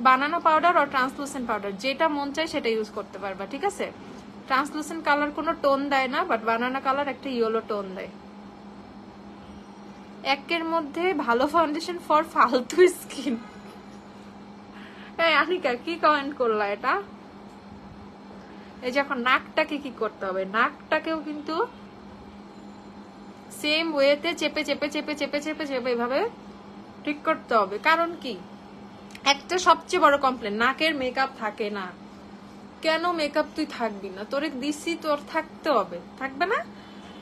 বানানা পাউডার আর ট্রান্সলুসেন্ট পাউডার যেটা মন চায় সেটা ইউজ করতে পারবা, ঠিক আছে। ট্রান্সলুসেন্ট কালার কোনো টোন দেয় না, বাট বানানা কালার একটা ইয়েলো টোন দেয়। একের মধ্যে ভালো ফাউন্ডেশন ফর ফালতু স্কিন। এই আনিকা কি কমেন্ট করলা এটা? এই যে এখন নাকটাকে কি করতে হবে, নাকটাকেও কিন্তু সেম ওয়েতে চেপে চেপে চেপে চেপে চেপে চেপে এভাবে ঠিক করতে হবে। কারণ কি, একটা সবচেয়ে বড় কমপ্লেন, নাকের মেকআপ থাকে না। কেন মেকআপ তুই থাকবি না? তোরে দিছি, তোর থাকতে হবে, থাকবে না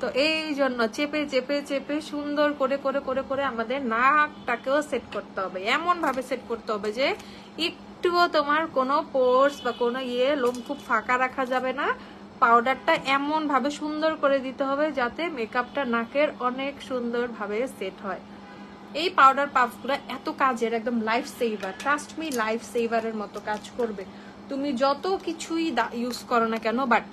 তো এই জন্য চেপে চেপে চেপে সুন্দর করে করে করে করে আমাদের নাকটাকেও সেট করতে হবে। এমন ভাবে সেট করতে হবে যে একটুও তোমার কোনো পোর্স বা কোনো লোম খুব ফাঁকা রাখা যাবে না। পাউডারটা এমন ভাবে সুন্দর করে দিতে হবে যাতে মেকআপটা নাকের অনেক সুন্দর ভাবে সেট হয়। এই পাউডার পাফগুলো এত কাজের, একদম life saver, trust me, life সেভারের মতো কাজ করবে তুমি যত কিছুই ইউজ করো না কেন। বাট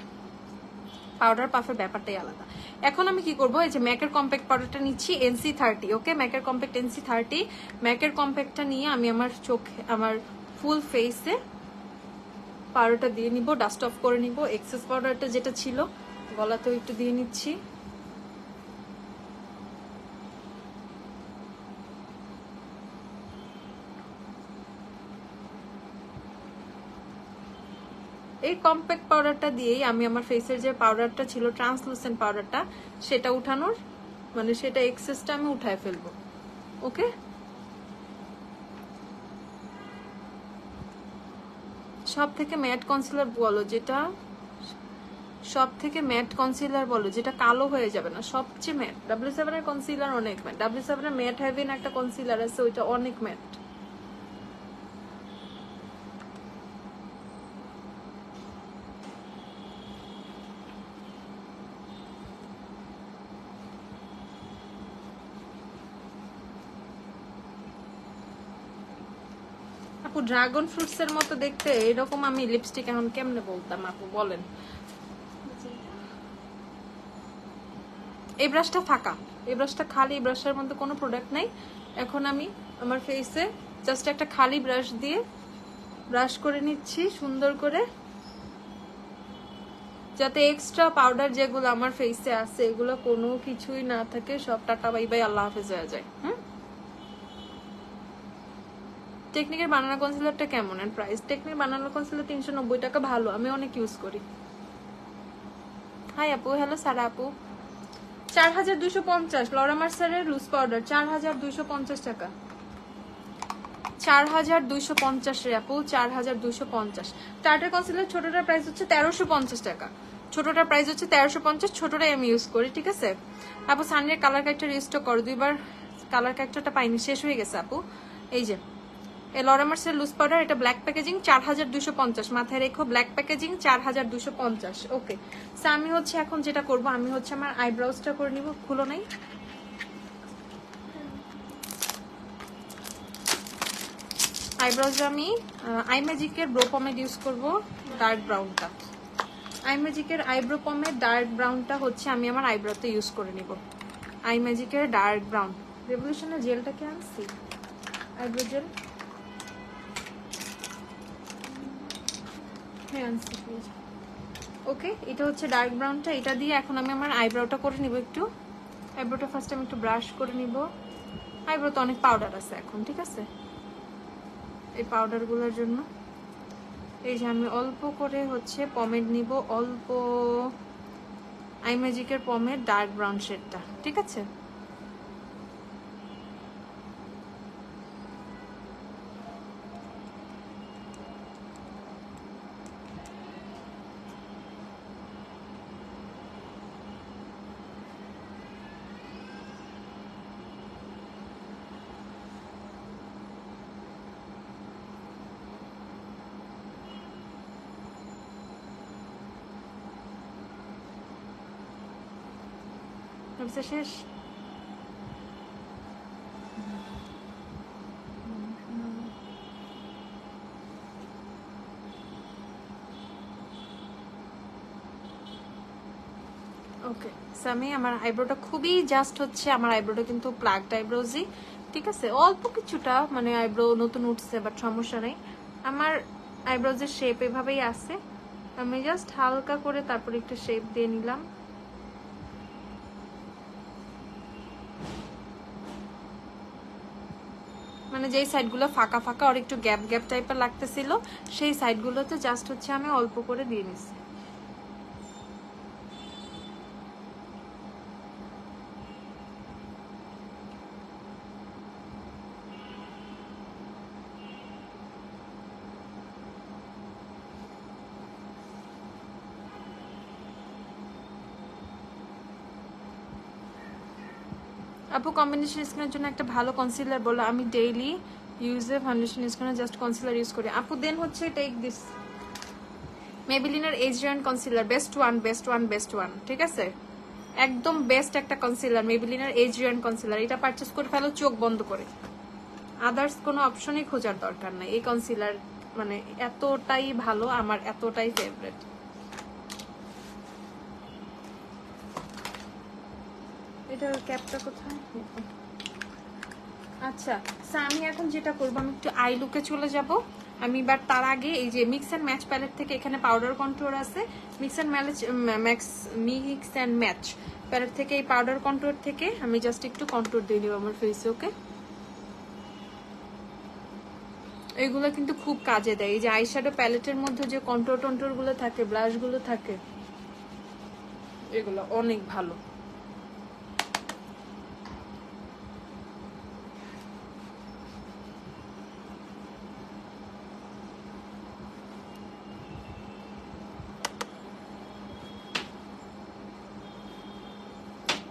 পাউডার পাফের ব্যাপারটাই আলাদা। এখন আমি কি করবো, এই যে ম্যাকের কম্প্যাক্ট পাউডারটা নিচ্ছি NC30, ওকে, ম্যাকের কম্প্যাক্ট NC30। ম্যাকের কম্প্যাক্টটা নিয়ে আমি আমার চোখে, আমার ফুল ফেসে পাউডারটা দিয়ে নিব, ডাস্ট অফ করে নিব। এক্সেস পাউডারটা যেটা ছিল গলাতেও একটু দিয়ে নিচ্ছি। এই কম্প্যাক্ট পাউডারটা দিয়েই আমি আমার ফেসের যে পাউডারটা ছিল ট্রান্সলুসেন্ট পাউডারটা, সেটা উঠানোর মানে সেটা এক্সেসটা আমি উঠায় ফেলবো, ওকে। সব থেকে ম্যাট কনসিলার বলো যেটা, সব থেকে ম্যাট কনসিলার বলো যেটা কালো হয়ে যাবে না, সবচেয়ে ম্যাট। W7 এর কনসিলার অনেক ম্যাট। W7 এর ম্যাট হেভেন একটা কনসিলার আছে, ওইটা অনেক ম্যাট। আপু ড্রাগন ফ্রুটস এর মতো দেখতে এরকম আমি লিপস্টিক এখন কেমনে বলতাম আপু বলেন? এই ব্রাশটা ফাঁকা, এই ব্রাশটা খালি, এই ব্রাশের মধ্যে কোনো প্রোডাক্ট নাই। এখন আমি আমার ফেসে জাস্ট একটা খালি ব্রাশ দিয়ে ব্রাশ করে নিচ্ছি সুন্দর করে, যাতে এক্সট্রা পাউডার যেগুলো আমার ফেসে আছে এগুলো কোনো কিছুই না থাকে, সব টাটা বাই বাই আল্লাহ হাফেজ হয়ে যায়। টেকনিকের বানানা কনসিলারটা কেমন and price? Technic banana concealer 390 টাকা, ভালো, আমি অনেক ইউজ করি। হাই আপু, হ্যালো সারা আপু। 4250 লরা মার্সারের লুজ পাউডার 4250 টাকা। 4250 রে আপু, 4250। টার্টার কনসিলার ছোটটার প্রাইস হচ্ছে 1350 টাকা। ছোটটার প্রাইস হচ্ছে 1350, ছোটটাই আমি ইউজ করি, ঠিক আছে আপু। সানরের কালার ক্যারেক্টার রিস্টক করো, দুইবার কালার ক্যারেক্টারটা পাইনি, শেষ হয়ে গেছে আপু। এই যে লরা মার্সারের লুজ পাউডার, এটা ব্ল্যাক প্যাকেজিং 4250, মাথায় রেখো ব্ল্যাক প্যাকেজিং 4250, ওকে। সো আমি হচ্ছে এখন যেটা করব, আমি হচ্ছে আমার আইব্রাউজটা করে নিব। খুলো নাই, আইব্রাউজ আমি আইম্যাজিকের ব্রো পমেড ইউজ করব, ডার্ক ব্রাউনটা। আইম্যাজিকের আইব্রো পমেড ডার্ক ব্রাউনটা হচ্ছে আমি আমার আইব্রোতে ইউজ করে নিব। আইম্যাজিকের ডার্ক ব্রাউন, রেভলিউশনের জেলটা কে আনছি, আইব্রো জেল, হ্যাঁ আনছি, ওকে। এটা হচ্ছে ডার্ক ব্রাউনটা, এটা দিয়ে এখন আমি আমার আইব্রোটা করে নিব। একটু আইব্রোটা ফার্স্ট আমি একটু ব্রাশ করে নিব। আইব্রোতে অনেক পাউডার আছে এখন, ঠিক আছে, এই পাউডারগুলোর জন্য এই যে আমি অল্প করে হচ্ছে পমেড নিব, অল্প আইম্যাজিকের পমেড ডার্ক ব্রাউন শেডটা, ঠিক আছে। শেষ। ওকে সামি, আমার আইব্রোটা খুবই জাস্ট হচ্ছে, আমার আইব্রোটা কিন্তু প্লাগড আইব্রোজই, ঠিক আছে, অল্প কিছুটা মানে আইব্রো নতুন উঠছে, বাট সমস্যা নেই। আমার আইব্রোজের শেপ এভাবেই আছে, আমি জাস্ট হালকা করে তারপর একটু শেপ দিয়ে নিলাম। মানে যেই সাইডগুলো ফাঁকা ফাঁকা আর একটু গ্যাপ গ্যাপ টাইপের লাগতেছিল, সেই সাইডগুলোতে জাস্ট হচ্ছে আমি অল্প করে দিয়ে নিচ্ছি। আপু কম্বিনেশন স্কিনের জন্য একটা ভালো কনসিলার বলো। আমি ডেইলি ইউজে ফাউন্ডেশন ইউজ করে জাস্ট কনসিলার ইউজ করি। আপু দেন হচ্ছে টেক দিস মেবিলিনের age rewind concealer, best one best one best one, ঠিক আছে, একদম বেস্ট একটা কনসিলার মেবিলিনের এজ রিয়ান কনসিলার। এটা পারচেজ করে ফেলো চোখ বন্ধ করে, আদার্স কোনো অপশনই খোঁজার দরকার নাই। এই কনসিলার মানে এতটাই ভালো, আমার এতটাই ফেভারিট। এটার ক্যাপটা কোথায়? আচ্ছা আমি এখন যেটা করবো, আমি একটু আই লুকে চলে যাব আমি, বাট তার আগে এই যে মিক্স অ্যান্ড ম্যাচ প্যালেট থেকে এখানে পাউডার কন্ট্রোল আছে, মিক্স অ্যান্ড ম্যাচ প্যালেট থেকে এই পাউডার কন্ট্রোল থেকে আমি জাস্ট একটু কন্ট্রোল দিয়ে নিব আমার ফেসে। ওকে, এইগুলো কিন্তু খুব কাজে দেয়। এই যে আইশ্যাডো প্যালেটের মধ্যে যে কন্ট্রোল গুলো থাকে, ব্লাশ গুলো থাকে, এগুলো অনেক ভালো।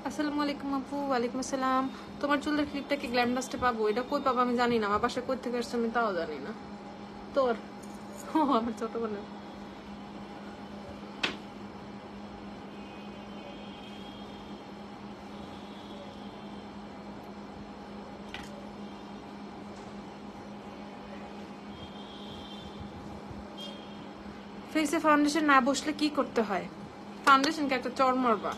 আসসালামু আলাইকুম আপু। ওয়ালাইকুম আসসালাম। তোমার চুলের ক্লিপটা কি গ্ল্যামডাস্টে পাবো? এটা কই পাবো আমি জানি না, আমার বাসায় কই থেকে আসছে আমি তাও জানি না। তোর ও আমার ছোট বোনের। ফেসে ফাউন্ডেশন না বসলে কি করতে হয়? ফাউন্ডেশনকে একটা চড় মারবা।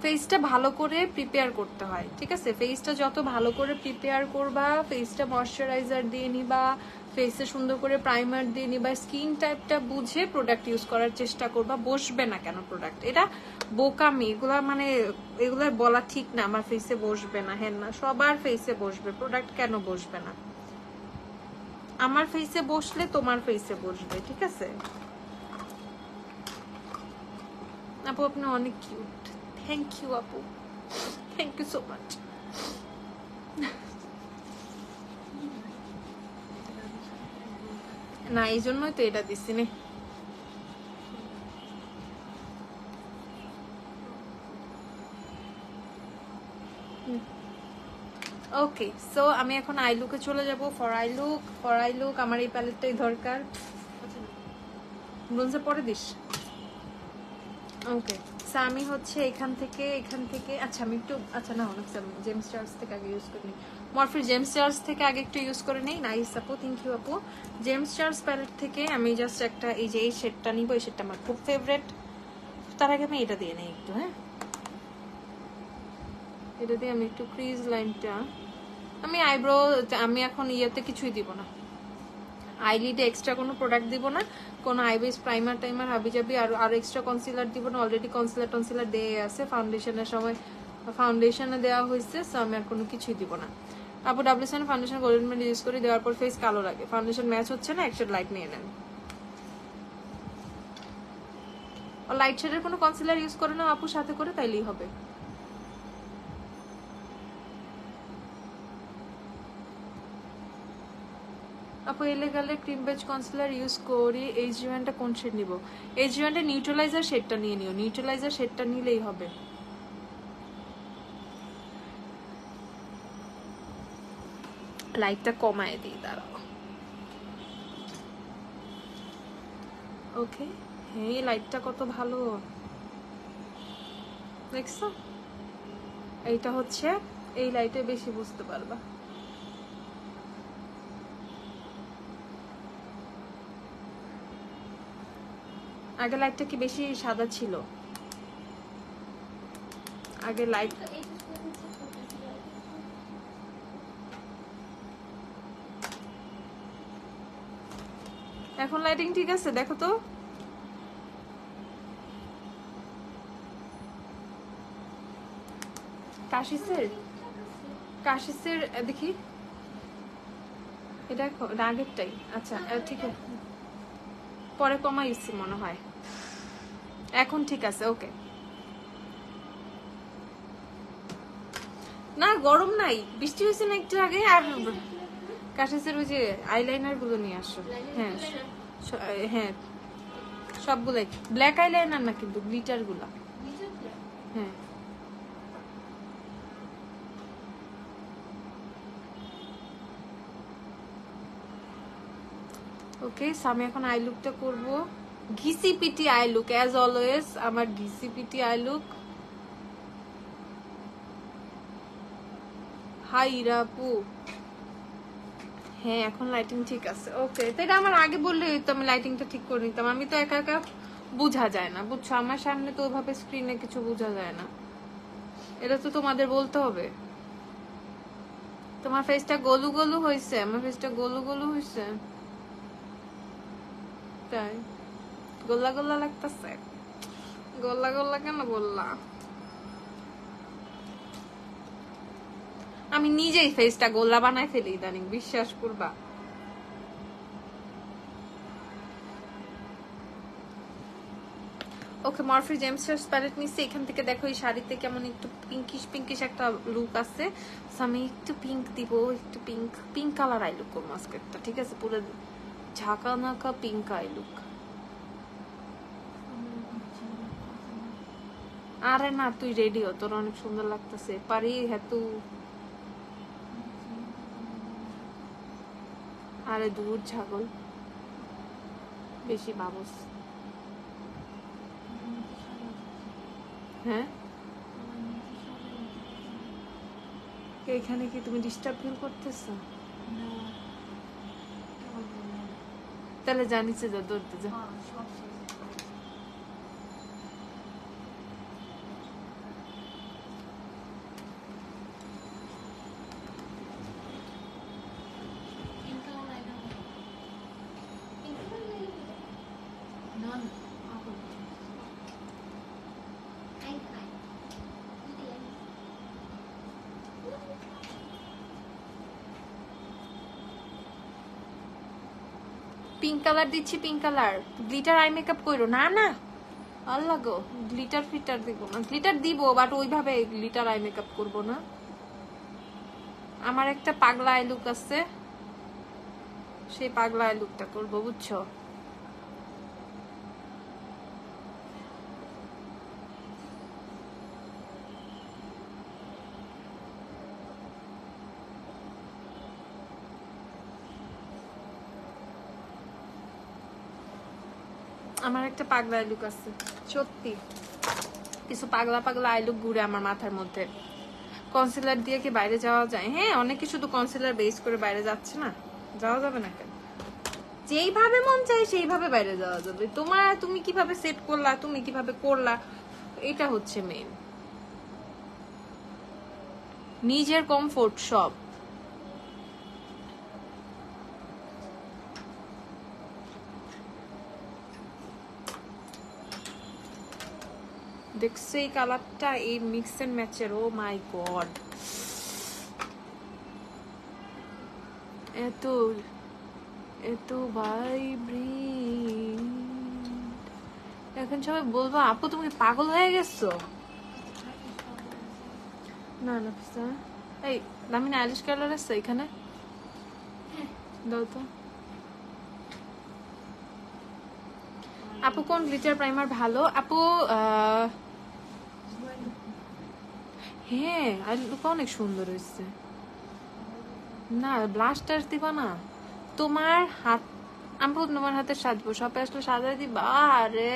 ফেসটা ভালো করে প্রিপেয়ার করতে হয়, ঠিক আছে, ফেসটা যত ভালো করে প্রিপেয়ার করবা, ফেসটা ময়শ্চারাইজার দিয়ে নিবা, ফেসে সুন্দর করে প্রাইমার দিয়ে নিবা, স্কিন টাইপটা বুঝে প্রোডাক্ট ইউজ করার চেষ্টা করবা। বসবে না কেন প্রোডাক্ট? এটা বোকামি, এগুলা মানে এগুলা বলা ঠিক না আমার ফেসে বসবে না, হ্যাঁ না, সবার ফেসে বসবে প্রোডাক্ট, কেন বসবে না? আমার ফেসে বসলে তোমার ফেসে বসবে, ঠিক আছে আপু। আপনি অনেক কিউট, থ্যাংক ইউ আপু, থ্যাংক ইউ সো মাচ। না এই জন্যই তো এটা দিচ্ছি নে। ওকে সো আমি এখন আই লুকে চলে যাব। ফর আই লুক আমার এই প্যালেটটাই দরকার। ব্রোঞ্জে পরে দিস। ওকে সো আমি হচ্ছে এখান থেকে আচ্ছা আমি একটু, আচ্ছা না অনেক জেমস চার্লস থেকে আগে ইউজ করে নিই। মরফি জেমস চার্লস থেকে আগে একটু ইউজ করে নিই। নাইস আপু, থ্যাংক ইউ আপু। জেমস চার্লস প্যালেট থেকে আমি জাস্ট একটা এই যে এই শেডটা নিব, এই শেডটা আমার খুব ফেভারিট। তার আগে আমি এটা দিয়ে নিই একটু, হ্যাঁ এটা দিয়ে আমি একটু ক্রিজ লাইনটা, আমি আইব্রো, আমি এখন ইয়েতে কিছুই দিব না, আইলিডে এক্সট্রা কোনো প্রোডাক্ট দিব না, কোনো আইবেস প্রাইমার টাইমার হাবিজাবি আর এক্সট্রা কনসিলার দিব না। অলরেডি কনসিলার দিয়ে আছে, ফাউন্ডেশনের সময় ফাউন্ডেশনে দেওয়া হয়েছে, সো আমি আর কোনো কিছুই দিব না। আপু ডাব্লিউসন ফাউন্ডেশন গোল্ডেন মেড ইউজ করে দেওয়ার পর ফেস কালো লাগে, ফাউন্ডেশন ম্যাচ হচ্ছে না, এক শেড লাইট নিয়ে নেন। লাইট শেডের কোনো কনসিলার ইউজ করে না আপু সাথে করে, তাইলেই হবে। আপু এলে গেলে ক্রিম বেজ কনসিলার ইউজ করি, এইচ রিওয়ানটা কোন শেড নিব? এইচ রিওয়ানটা নিউট্রালাইজার শেডটা নিয়ে নিও, নিউট্রালাইজার শেডটা নিলেই হবে। লাইটটা কমায় দিই, দাঁড়াও। ওকে হ্যাঁ লাইটটা কত ভালো। দেখছো, এইটা হচ্ছে এই লাইটে বেশি বুঝতে পারবা। আগে লাইটটা কি বেশি সাদা ছিল? আগে লাইট এখন লাইটিং ঠিক আছে? দেখো তো। কাশিসের দেখি, এটা আগেরটাই। আচ্ছা ঠিক আছে, পরে কমাইছি মনে হয়। এখন ঠিক আছে, ওকে। না গরম নাই, বৃষ্টি হয়েছে না একটু আগে। আর কাশিসের ওই যে আইলাইনার গুলো নিয়ে আসো। হ্যাঁ হ্যাঁ, সবগুলাই ব্ল্যাক আইলাইনার না, কিন্তু গ্লিটার গুলা। হ্যাঁ ওকে, আমি এখন আই লুকটা করব। ঘিসিপিটি আই লুক অ্যাজ অলওয়েজ, আমার ঘিসিপিটি আই লুক। হাই রাপু, হ্যাঁ এখন লাইটিং ঠিক আছে, ওকে। তো এটা আমার আগে বললে তো আমি লাইটিংটা ঠিক করে নিতাম। আমি তো একা একা বোঝা যায় না, বুঝছো? আমার সামনে তো ওইভাবে স্ক্রিনে কিছু বোঝা যায় না, এটা তো তোমাদের বলতে হবে। তোমার ফেসটা গোলু গোলু হয়েছে, আমার ফেসটা গোলু গোলু হয়েছে, তাই গোল্লা গোল্লা লাগতেছে। গোল্লা গোল্লা কেন বললা? আমি নিজেই ফেসটা গোল্লা বানাই ফেলি ইদানিং, বিশ্বাস করবা। ওকে, মরফি জেমসের প্যালেট নিচ্ছি। এখান থেকে দেখো এই শাড়িতে কেমন একটু পিঙ্কিশ পিঙ্কিশ একটা লুক আছে। আমি একটু পিঙ্ক দিব, একটু পিঙ্ক কালার আই লুক করবো আজকেরটা, ঠিক আছে? পুরো ঝাঁকা নাকা পিঙ্ক আই লুক। আরে না, তুই রেডি হ, তোর অনেক সুন্দর লাগতেছে। পারি হেতু, আরে দূর ছাগল, বেশি ভাবস। হ্যাঁ, এখানে কি তুমি ডিস্টার্ব ফিল করতেছো? তাহলে জানিস যা, দৌড়তে যা। পিঙ্ক কালার দিচ্ছি, pink colour. Glitter eye makeup করো না? না আল্লাহ গো, গ্লিটার ফিটার দিব না। গ্লিটার দিব, বাট ওইভাবে গ্লিটার আই মেকআপ করবো না। আমার একটা পাগলা আই লুক আছে, সেই পাগলা আই লুকটা করবো, বুঝছো? আমার একটা পাগলা আই লুক আছে, সত্যি কিছু পাগলা পাগলা আই লুক ঘুরে আমার মাথার মধ্যে। কনসিলার দিয়ে কি বাইরে যাওয়া যায়? হ্যাঁ, অনেকে শুধু কনসিলার বেস করে বাইরে যাচ্ছে না, যাওয়া যাবে না কেন? যেইভাবে মন চায় সেইভাবে বাইরে যাওয়া যাবে। তুমি কিভাবে সেট করলা, তুমি কিভাবে করলা, এটা হচ্ছে মেইন। নিজের কমফোর্ট সব। দেখছো এই কালারটা, এই মিক্স এন্ড ম্যাচের, ও মাই গড, এত এত ভাইব্রেন্ট। এখন সবাই বলবো আপু তুমি পাগল হয়ে গেছো। না না এই দামিনী আইলিশ কালার আছে এখানে, দাও তো। আপু কোন গ্লিটার প্রাইমার ভালো? আপু হ্যাঁ, আই লুক অনেক সুন্দর হয়েছে। না ব্লাস্টার দিবা না, তোমার হাত আমি তোমার হাতে সাজবো, সবাই আসলে সাজাই দিবা। আরে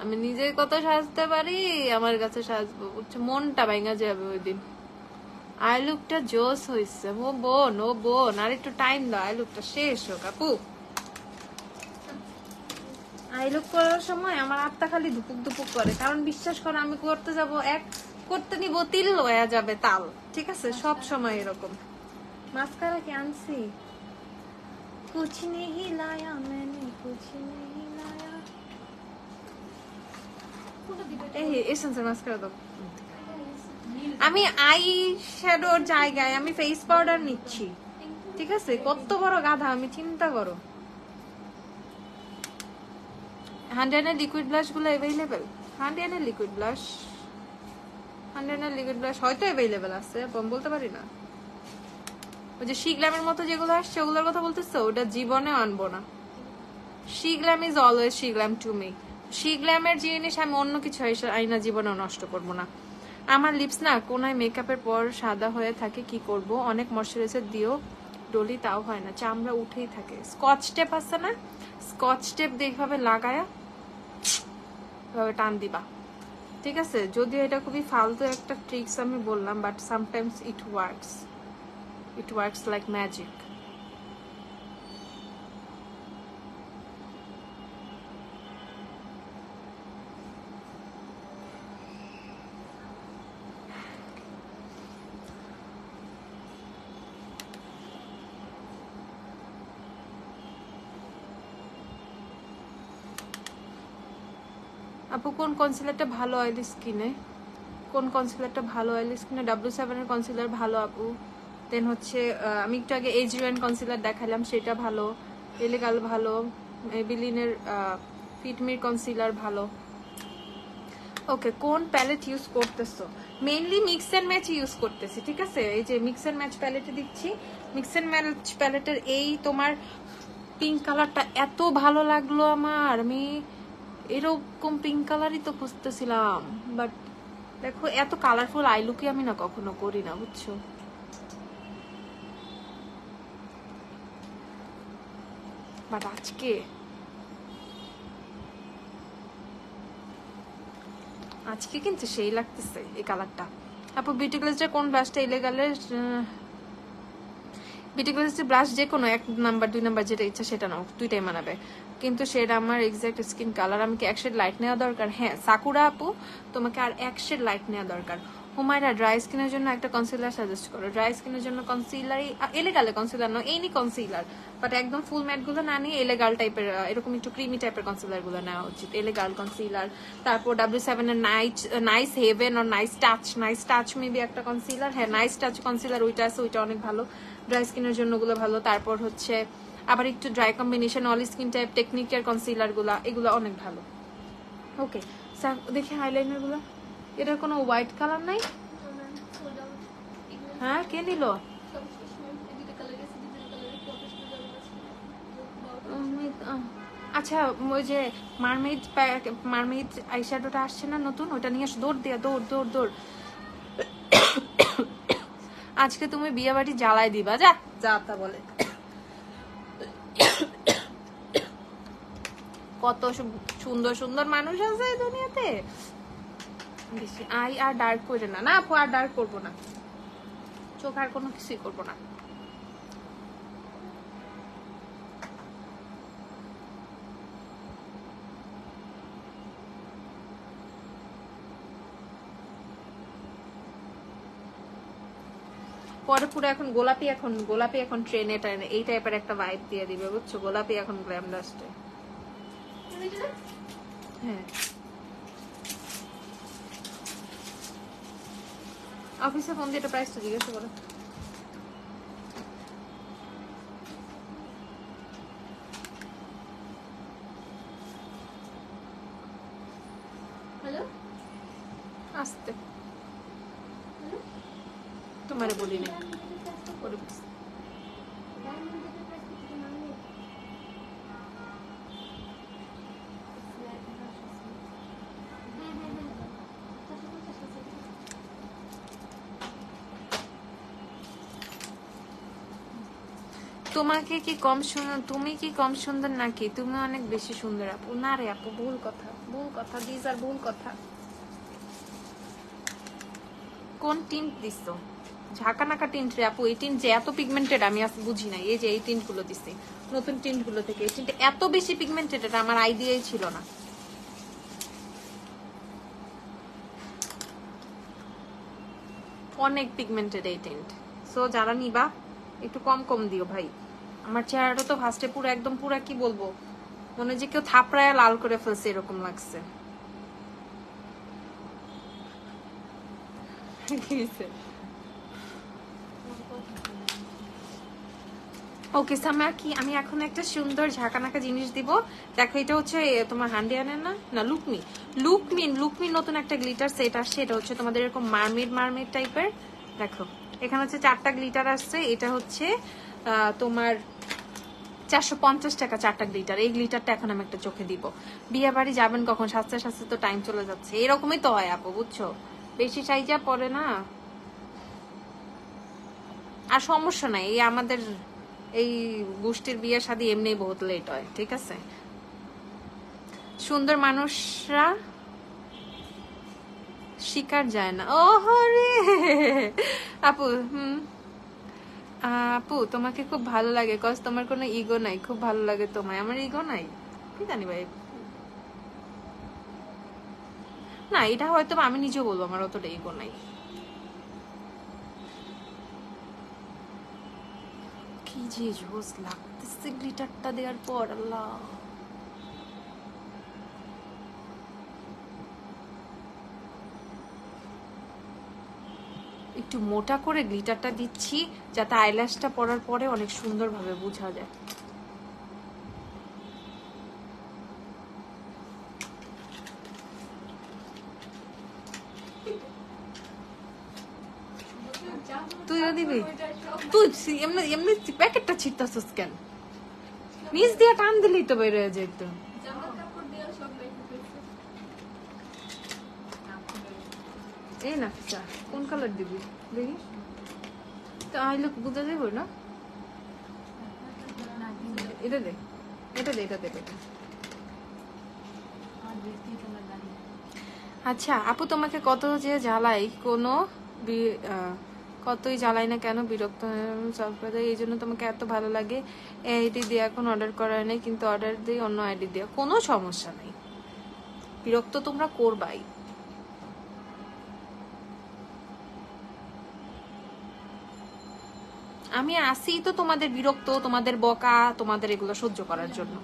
আমি নিজেই কত সাজতে পারি, আমার কাছে সাজবো বুঝছো, মনটা ভাঙা যাবে ওই দিন। আই লুকটা জোস হয়েছে। ও বোন আর একটু টাইম দাও, আই লুকটা শেষ হোক আপু। আই লুক করার সময় আমার আত্মা খালি ধুপুক ধুপুক করে, কারণ বিশ্বাস করো আমি করতে নিব তিল লয়া যাবে তাল, ঠিক আছে? সব সময় এরকম। মাস্কারা কি আনছি? কুছ নেহি লায়া मैंने कुछ नहीं लाया। এই এসেন্সের মাস্কারা দাও। আমি আই শ্যাডোর জায়গায় আমি ফেস পাউডার নিচ্ছি, ঠিক আছে? কত বড় গাধা আমি, চিন্তা করো। হান্ড্রেনের লিকুইড ব্লাশ গুলো অ্যাভেলেবেল? হান্ড্রেনের লিকুইড ব্লাশ হয়তো অ্যাভেলেবেল আছে, আমি বলতে পারি না। ওই যে শিগ্ল্যামের মতো যেগুলো আসছে ওগুলোর কথা বলতেছো, ওটা জীবনে আনবো না। শিগ্ল্যাম ইজ অলওয়েজ শিগ্ল্যাম টু মি। শিগ্ল্যামের জিনিস আমি অন্য কিছু আইনা জীবনেও নষ্ট করবো না। আমার লিপস না কোনায় মেকআপের পর সাদা হয়ে থাকে, কি করব? অনেক ময়শ্চারাইজার দিও ডলি, তাও হয় না, চামড়া উঠেই থাকে। স্কচ টেপ আছে না, স্কচ টেপ দেখভাবে লাগায়া এভাবে টান দিবা, ঠিক আছে? যদিও এটা খুবই ফালতু একটা ট্রিক্স আমি বললাম, but sometimes it works like magic. আপু কোন কনসিলারটা ভালো অয়েলি স্কিনে? W7 এর কনসিলার ভালো আপু। দেন হচ্ছে আমি একটু আগে এজরিয়ান কনসিলার দেখালাম, সেটা ভালো। এলেগাল ভালো। মেবিলিনের ফিটমির কনসিলার ভালো। ওকে, কোন প্যালেট ইউজ করতেছো? Mainly mix and match use করতেছি, ঠিক আছে? এই যে মিক্স এন্ড ম্যাচ প্যালেটে দিচ্ছি। মিক্স এন্ড ম্যাচ প্যালেটের এই তোমার পিঙ্ক কালারটা এত ভালো লাগলো আমার, আমি এরকম পিঙ্ক কালারই তো খুঁজতেছিলাম, বাট দেখো এত কালারফুল আই লুকই আমি না কখনো করি না, বুঝছো? বাট আজকে কিন্তু সেই লাগতেছে এই কালারটা। আপু বিউটি গ্লেজের কোন ব্রাশটা ইলেগালের? বিউটি গ্লেজের ব্রাশ যে কোনো 1 নাম্বার 2 নাম্বার যেটা ইচ্ছা সেটা নাও, দুইটাই মানাবে। কিন্তু সেটা আমার এক্সাক্ট স্কিন কালার। আমি কি 1 শেড লাইট নেওয়া দরকার? হ্যাঁ সাকুরা আপু, তোমাকে আর 1 শেড লাইট নেওয়া দরকার। হুমায়রা ড্রাই স্কিনের জন্য একটা কনসিলার সাজেস্ট করো। ড্রাই স্কিনের জন্য কনসিলারই এলেগালে কনসিলার নাও, এনি কনসিলার, বাট একদম ফুল ম্যাট গুলো না নিয়ে এলেগাল টাইপের, এরকম একটু ক্রিমি টাইপের কনসিলার গুলো নেওয়া উচিত। এলেগাল কনসিলার, তারপর W7 এর নাইস হেভেন আর নাইস টাচ মেবি একটা কনসিলার। হ্যাঁ নাইস টাচ কনসিলার ওইটা আছে, ওইটা অনেক ভালো ড্রাই স্কিনের জন্য, ওগুলো ভালো। তারপর হচ্ছে আবার একটু dry combination oily skin type টেকনিকের কনসিলার গুলা, এগুলো অনেক ভালো। ওকে দেখি আইলাইনার গুলো, এটার কোনো হোয়াইট কালার নাই? হ্যাঁ কে নিল? আচ্ছা ওই যে মারমেইড আইশ্যাডোটা আসছে না নতুন, ওটা নিয়ে দৌড় দিয়া দৌড়। আজকে তুমি বিয়ে বাড়ি জ্বালাই দিবা, যা তা বলে। কত সুন্দর সুন্দর মানুষ আছে এই দুনিয়াতে। আই আর ডার্ক করে না আপু, আর ডার্ক করবো না, চোখ আর কোনো কিছুই করবো না। পরে পুরো এখন গোলাপি এখন ট্রেনে এই টাইপের একটা ভাইব দিয়ে দিবে, বুঝছো? গোলাপি এখন গ্ল্যাম ডাস্টে। হ্যাঁ অফিসে ফোন দিয়ে এটা প্রাইসটা জিজ্ঞাসা করো। হ্যালো আসতে তোমারে বলি না। তোমাকে কি কম সুন্দর, তুমি কি কম সুন্দর নাকি? তুমি অনেক বেশি সুন্দর আপু। না রে আপু, ভুল কথা, ভুল কথা, দিস আর ভুল কথা। কোন টিন্ট দিছো? ঝাঁকা নাকা টিন্ট রে আপু। এই টিন্ট যে এত পিগমেন্টেড আমি আজ বুঝি নাই। এই যে এই টিন্ট গুলো দিছি নতুন টিন্ট গুলো থেকে, এই টিন্ট এত বেশি পিগমেন্টেড, এটা আমার আইডিয়াই ছিল না। অনেক পিগমেন্টেড এই টিন্ট। সো যারা নিবা একটু কম কম দিও ভাই। আমার চেহারাটা তো ফার্স্টে পুরো একদম পুরো কি বলবো, মনে যে কেউ থাপড়ায় লাল করে ফেলছে এরকম লাগছে। ওকে সামিয়া, কি আমি এখন একটা সুন্দর ঝাঁকানাকা জিনিস দিব। দেখো এটা হচ্ছে তোমার হান্ডিয়ানের না লুকমি, লুকমিন নতুন একটা গ্লিটার সেট আসছে। এটা হচ্ছে তোমাদের এরকম মারমেড টাইপের। দেখো এখানে হচ্ছে 4টা গ্লিটার আসছে। এটা হচ্ছে তোমার 450 টাকা 4টা গ্লিটার। এই গ্লিটারটা এখন আমি একটা চোখে দিব। বিয়ে বাড়ি যাবেন কখন, সাথে সাথে তো টাইম চলে যাচ্ছে। এরকমই তো হয় আপু, বুঝছো, বেশি সাইজা পরে না। আর সমস্যা নাই, এই আমাদের এই গোষ্ঠীর বিয়ে শাদী এমনি বহুত লেট হয়, ঠিক আছে। সুন্দর মানুষরা শিকার যায় না। ও রে আপু, আপু তোমাকে খুব ভালো লাগে, কজ তোমার কোনো ইগো নাই, খুব ভালো লাগে তোমায়। আমার ইগো নাই কি জানি ভাই, না এটা হয়তো আমি নিজেও বলবো আমার অতটা ইগো নাই। কি যে জোস লাগতেছে গ্লিটারটা দেওয়ার পর, আল্লাহ। একটু মোটা করে গ্লিটারটা দিচ্ছি যাতে আইল্যাশটা পরার পরে অনেক সুন্দরভাবে বোঝা যায়। তুইও দিবি? তুই এমনি এমনি প্যাকেটটা ছিটতাছিস কেন? নিচ দিয়ে টান দিলেই তো বের হয়ে যেত। এই না ফিসা, কোন কালার দিবি দেখি তো, আইলে বুঝা যাবো না। এটা দে, এটা দে, এটা দে, এটা। আচ্ছা আপু, তোমাকে কত যে জ্বালাই কোনো কতই জ্বালাই না কেন, বিরক্ত সম্প্রদায়, এই জন্য তোমাকে এত ভালো লাগে। এই আইডি দিয়ে এখন অর্ডার করা নেই, কিন্তু অর্ডার দিই অন্য আইডি দিয়ে, কোনো সমস্যা নাই। বিরক্ত তোমরা করবাই। আমি আসি তো তোমাদের বিরক্ত, তোমাদের বকা, তোমাদের এগুলো সহ্য করার জন্য।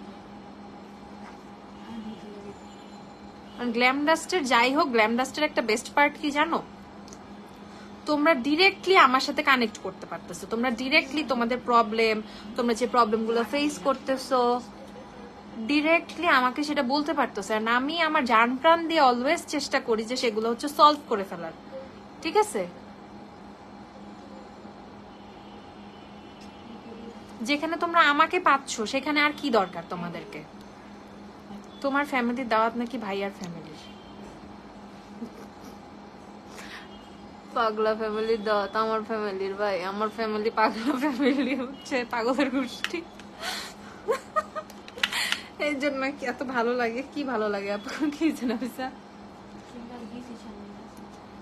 গ্ল্যাম ডাস্টের যাই হোক, গ্ল্যাম ডাস্টের একটা বেস্ট পার্ট কি জানো, তোমরা ডিরেক্টলি আমার সাথে কানেক্ট করতে পারতেছো। তোমরা ডিরেক্টলি তোমাদের প্রবলেম, তোমরা যে প্রবলেমগুলো ফেস করতেছো, ডিরেক্টলি আমাকে সেটা বলতে পারতেছো। আর আমি আমার জান প্রাণ দিয়ে অলওয়েজ চেষ্টা করি যে সেগুলো হচ্ছে সলভ করে ফেলার, ঠিক আছে। যেখানে তোমরা আমাকে পাচ্ছ সেখানে আর কি দরকার তোমাদেরকে। তোমার ফ্যামিলির দাওয়াত নাকি ভাইয়ার ফ্যামিলির? পাগলা ফ্যামিলির দাওয়াত আমার ফ্যামিলির ভাই। আমার ফ্যামিলি পাগলা ফ্যামিলি, হচ্ছে পাগলের গোষ্ঠী। এই জন্য কি এত ভালো লাগে, কি ভালো লাগে আপনার কি নাফিসা?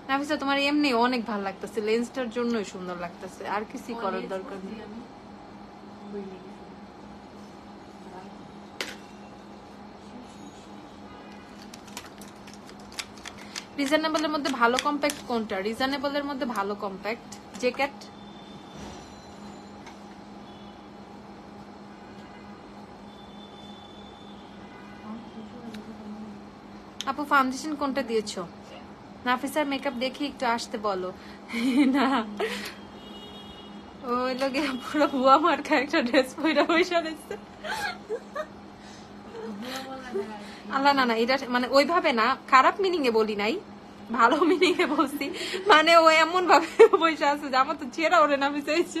নাফিসা তোমার এমনি অনেক ভালো লাগতেছে, লেন্সটার জন্যই সুন্দর লাগতেছে, আর কিছু করার দরকার নেই। রিজনেবলের মধ্যে ভালো কম্প্যাক্ট কোনটা? রিজনেবলের মধ্যে ভালো কম্প্যাক্ট জ্যাকেট। আপু ফাউন্ডেশন কোনটা দিয়েছো? নাফিসার মেকআপ দেখি একটু আসতে বলো। না ওই লোকে পুরো বুয়া মার্কা একটা ড্রেস পরে বসে রয়েছে। আল্লাহ না না, এটা মানে ওইভাবে না, খারাপ মিনিং এ বলি নাই, ভালো মিনিং এ বলছি। মানে ও এমন ভাবে বসে আছে যে আমার তো চেহারা ওরে নামে চাইছে।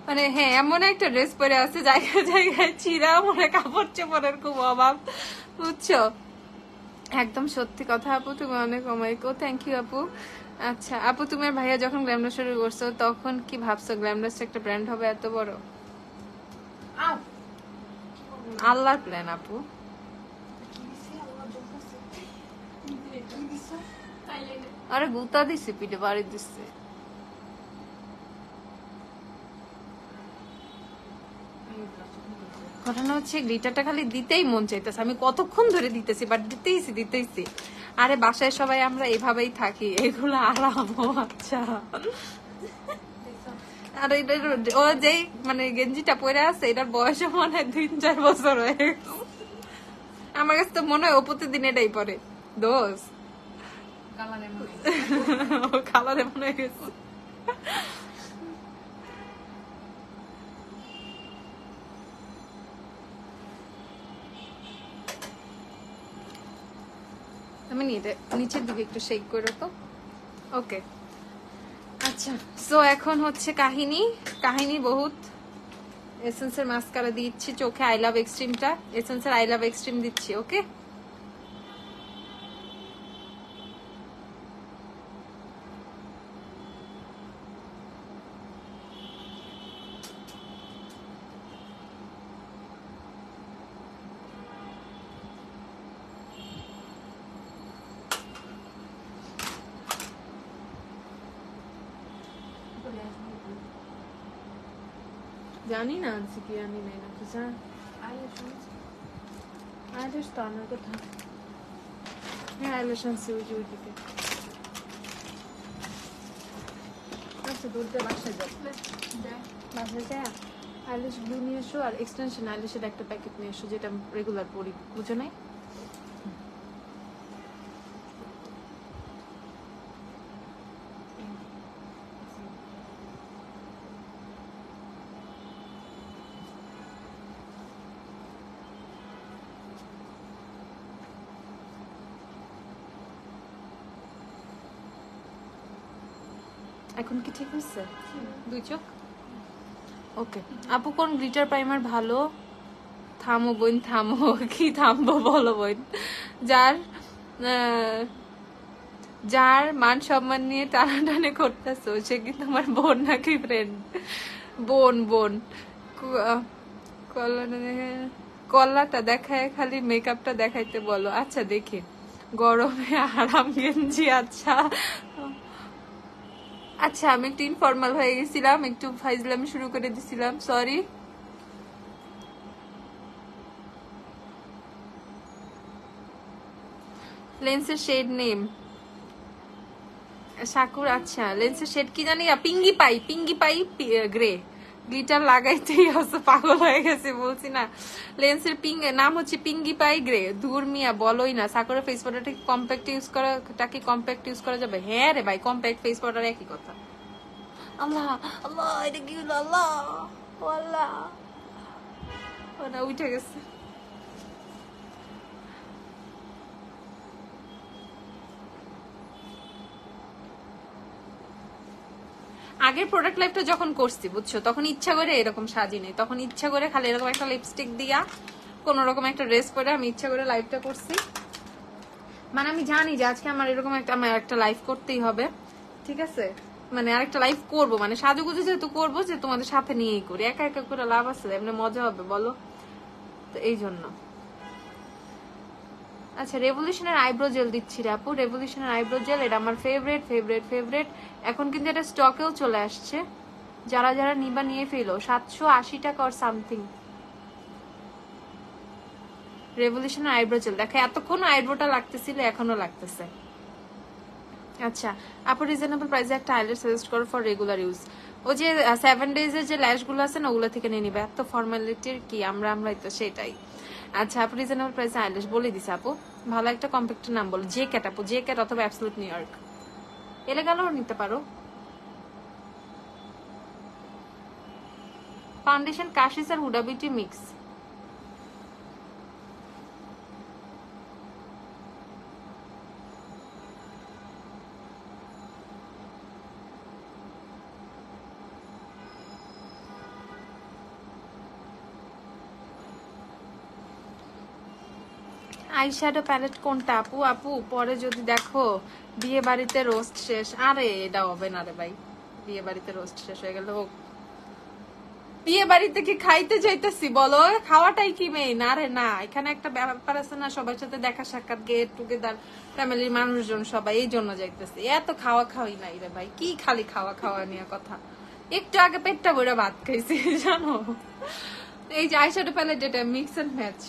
মানে হ্যাঁ, এমন একটা ড্রেস পরে আছে জায়গায় জায়গায় চিরা, মনে কাপড় চোপড়ের খুব অভাব, বুঝছো। একদম সত্যি কথা আপু, তুমি অনেক অমায়িক। ও থ্যাংক ইউ আপু। আচ্ছা আপু, তুমি আর ভাইয়া যখন গ্ল্যামডাস শুরু করছো তখন কি ভাবছো গ্ল্যামডাস একটা ব্র্যান্ড হবে এত বড়? আল্লাহর প্ল্যান আপু। আরে গুতা দিছে, পিঠে বাড়ি দিচ্ছে। ঘটনা হচ্ছে গ্লিটারটা খালি দিতেই মন চাইতেছে, আমি কতক্ষণ ধরে দিতেছি, বাট দিতেইছি। আরে বাসায় সবাই আমরা এভাবেই থাকি, এগুলো আরাম। আচ্ছা, আর ও যেই মানে গেঞ্জিটা পরে আছে এটার বয়স মনে হয় 3-4 বছর হয়ে গেছে। আমার কাছে তো মনে হয় ও প্রতিদিন এটাই পরে। দোষ কালারে মনে হয়ে গেছে। আমি নিচের দিকে একটু শেক করে তো। ওকে আচ্ছা, সো এখন হচ্ছে কাহিনী বহুত। এসেন্সের মাস্কারা দিচ্ছি চোখে, আই লাভ এক্সট্রিমটা, এসেন্সের আই লাভ এক্সট্রিম দিচ্ছি। ওকে, জানি না আনছি কি আনি নাই নাকি স্যার। আইলেশ তো আনার কথা। হ্যাঁ আইলেশ আনছি ওই যে ওইদিকে। আচ্ছা দূর দিয়ে বাসায় যাও, বাসায় যায় আইলেশ ব্লু নিয়ে এসো আর এক্সটেনশন আইলেশের একটা প্যাকেট নিয়ে এসো, যেটা রেগুলার পরি, বুঝো নাই? এখন কি ঠিক হচ্ছে দুই চোখ? ওকে আপু, কোন গ্লিটার প্রাইমার ভালো? থামো বোন থামো। কি থামবো বলো বোন? যার যার মান সম্মান নিয়ে টানাটানি করতেছো সে কি তোমার বোন নাকি ফ্রেন্ড? বোন বোন। কল্লাটা দেখায় খালি মেকআপটা দেখাইতে বলো। আচ্ছা দেখি, গরমে আরাম গেঞ্জি। আচ্ছা আচ্ছা, আমি একটু ইনফর্মাল হয়ে গেছিলাম, একটু ফাইজলামি শুরু করে দিছিলাম, সরি। লেন্সের শেড নেম সাকুর। আচ্ছা লেন্সের শেড কি জানি, পিঙ্গি পাই গ্রে। গ্লিটার লাগাইতেই আছে, পাগল হয়ে গেছে বলছি না। লেন্সের নাম হচ্ছে পিঙ্গি পাই গ্রে। দূর মিয়া বলোই না। সাকুরের ফেস পাউডারটা কম্প্যাক্ট ইউজ করাটা কি কম্প্যাক্ট ইউজ করা যাবে? হ্যাঁ রে ভাই, কম্প্যাক্ট ফেস পাউডার একই কথা। আল্লাহ আল্লাহ, এটা কি হলো? আল্লাহ আল্লাহ, ওটা উঠে গেছে। আগের প্রোডাক্ট লাইফটা যখন করছি বুঝছো, তখন ইচ্ছা করে এরকম সাজি নেই, তখন ইচ্ছা করে খালি এরকম একটা লিপস্টিক দিয়া কোন রকম একটা ড্রেস পরে আমি ইচ্ছা করে লাইফটা করছি। মানে আমি জানি যে আজকে আমার এরকম একটা লাইফ করতেই হবে, ঠিক আছে? মানে আরেকটা লাইফ করবো, মানে সাজুগুজু যেহেতু করবো, যে তোমাদের সাথে নিয়েই করি, একা একা করে লাভ আছে? এমনি মজা হবে বলো? তো এই জন্য। আচ্ছা রেভলিউশনের আইব্রো জেল দিচ্ছি রে আপু, রেভলিউশনের আইব্রো জেল, এটা আমার ফেভারিট ফেভারিট ফেভারিট। এখন কিন্তু এটা স্টকেও চলে আসছে, যারা যারা নিবা নিয়ে ফেলো। 780 টাকা আর সামথিং। রেভলিউশনের আইব্রো জেল দেখে, এতক্ষণ আইব্রোটা লাগতেছিল, এখনো লাগতেছে। আচ্ছা আপু, রিজনেবল প্রাইসে একটা আইল্যাশ সাজেস্ট করো ফর রেগুলার ইউজ। ও যে 7 ডেজের যে ল্যাশগুলো আছে না, ওগুলো থেকে নিয়ে নিবে। এত ফর্মালিটির কি, আমরাই তো সেটাই। আচ্ছা আপু, রিজনেবল প্রাইসে আইল্যাশ বলে দিছে আপু, ভালো একটা কম্প্যাক্টের নাম বলো। জে ক্যাট আপু, জে ক্যাট অথবা অ্যাবসলিউট নিউ ইয়র্ক, এলে গেলেও নিতে পারো। ফাউন্ডেশন কাশিস আর Huda beauty mix. Eyeshadow palette কোনটা আপু? আপু পরে যদি দেখো বিয়ে বাড়িতে রোস্ট শেষ। আরে এটা হবে না রে ভাই, বিয়ে বাড়িতে রোস্ট শেষ হয়ে গেল হোক। বিয়ে বাড়িতে কি খাইতে যাইতেছি বলো? খাওয়াটাই কি মেইন? আরে না, এখানে একটা ব্যাপার আছে না, সবার সাথে দেখা সাক্ষাৎ, গেট টুগেদার, ফ্যামিলির মানুষজন সবাই, এই জন্য যাইতেছি। এত খাওয়া খাওয়াই নাই রে ভাই, কি খালি খাওয়া খাওয়া নিয়ে কথা। একটু আগে পেটটা ভরে ভাত খাইছি জানো। এই যে আইশ্যাডো প্যালেট, এটা মিক্স এন্ড ম্যাচ,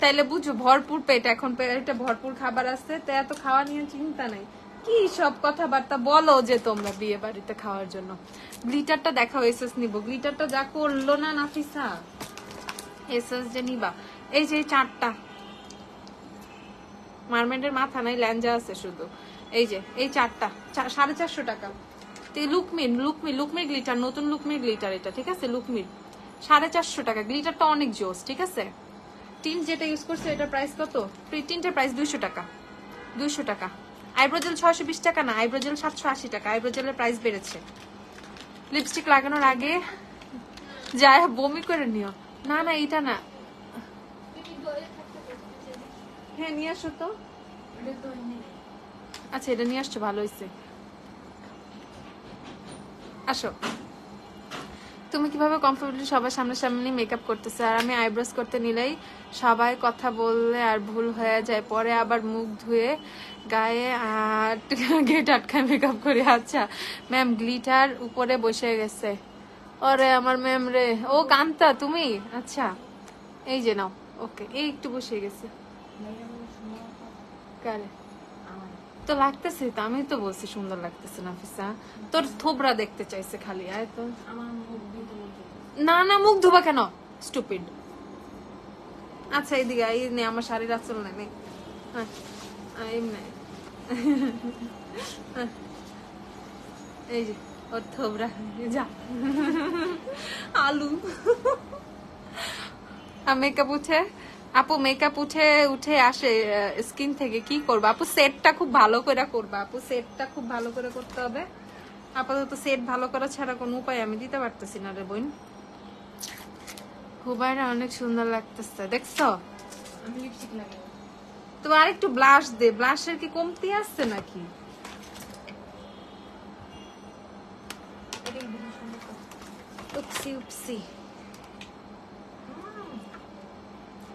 তাইলে বুঝো ভরপুর পেট, এখন পেটে ভরপুর খাবার আছে, তো এত খাওয়া নিয়ে চিন্তা নাই। কি সব কথাবার্তা বলো যে তোমরা বিয়ে বাড়িতে খাওয়ার জন্য। গ্লিটারটা দেখাও, এসএস নিব। গ্লিটারটা যা করলো না নাফিসা, এসএস যে নিবা। এই যে 4টা মারমেডের মাথা নাই, ল্যাঞ্জা আছে শুধু। এই যে এই 4টা 450 টাকা। লুকমির গ্লিটার, নতুন লুকমির গ্লিটার এটা, ঠিক আছে? লুকমির 450 টাকা। গ্লিটারটা অনেক জোস, ঠিক আছে? টিন যেটা ইউজ করছে এটার প্রাইস কত? টিনটার প্রাইস 200 টাকা। 200 টাকা। আইব্রোজেল 620 টাকা না, আইব্রোজেল 780 টাকা। আইব্রোজেলের প্রাইস বেড়েছে। লিপস্টিক লাগানোর আগে যায় বমি করে নিও। না না এটা না, হ্যাঁ নিয়ে আসো তো। আচ্ছা এটা নিয়ে আসছো, ভালো হয়েছে। আসো। তুমি কিভাবে কমফোর্টেবলি সবার সামনাসামনি মেকআপ করতেছো? আর আমি আইব্রোস করতে নিলেই সবাই কথা বললে আর ভুল হয়ে যায়, পরে আবার মুখ ধুয়ে গায়ে গেট আটকায় মেকআপ করি। আচ্ছা ম্যাম, গ্লিটার উপরে বসে গেছে। ওরে আমার ম্যাম রে, ও কান্তা তুমি? আচ্ছা এই যে নাও। ওকে, এই একটু বসে গেছে। কারে তো লাগতেছে, তো আমি তো বলছি সুন্দর লাগতেছে নাফিসা। তোর থোবরা দেখতে চাইছে খালি। আয় তো। না না, মুখ ধোবা কেন স্টুপিড। আচ্ছা এইদিকে এই নে, আমার শাড়ির আঁচল নেই। এই যে ওর থোবরা, যা আলু। মেকআপ উঠে আপু, মেকআপ উঠে আসে স্কিন থেকে, কি করবা আপু? সেটটা খুব ভালো করে করবা আপু, সেটটা খুব ভালো করে করতে হবে। আপাতত সেট ভালো করা ছাড়া কোনো উপায় আমি দিতে পারতেছি না রে বোন। হুবাইরা অনেক সুন্দর লাগতেছে, দেখছো? আমি লিপস্টিক লাগাই। তো আরেকটু ব্লাশ দে, ব্লাশের কি কমতি আসছে নাকি? উপসি উপসি।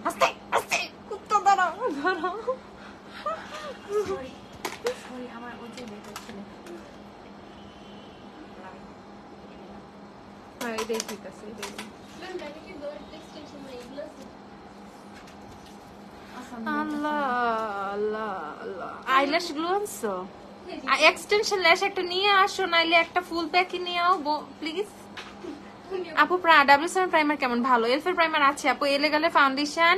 আস্তে আস্তে, কুত্তা দাঁড়াও দাঁড়াও। সরি আমার ওই বেটা ছিল। হ্যাঁ এটাই ঠিক আছে, এটাই। আল্লাহ আল্লাহ আল্লাহ, আইল্যাশ গ্লু আনছো? এক্সটেনশন ল্যাশ একটা নিয়ে আসো, নাইলে একটা ফুল প্যাকই নিয়ে আও প্লিজ। আপু ডাব্লিউসি প্রাইমার কেমন? ভালো। এলফের প্রাইমার আছে আপু। এলেগালে ফাউন্ডেশন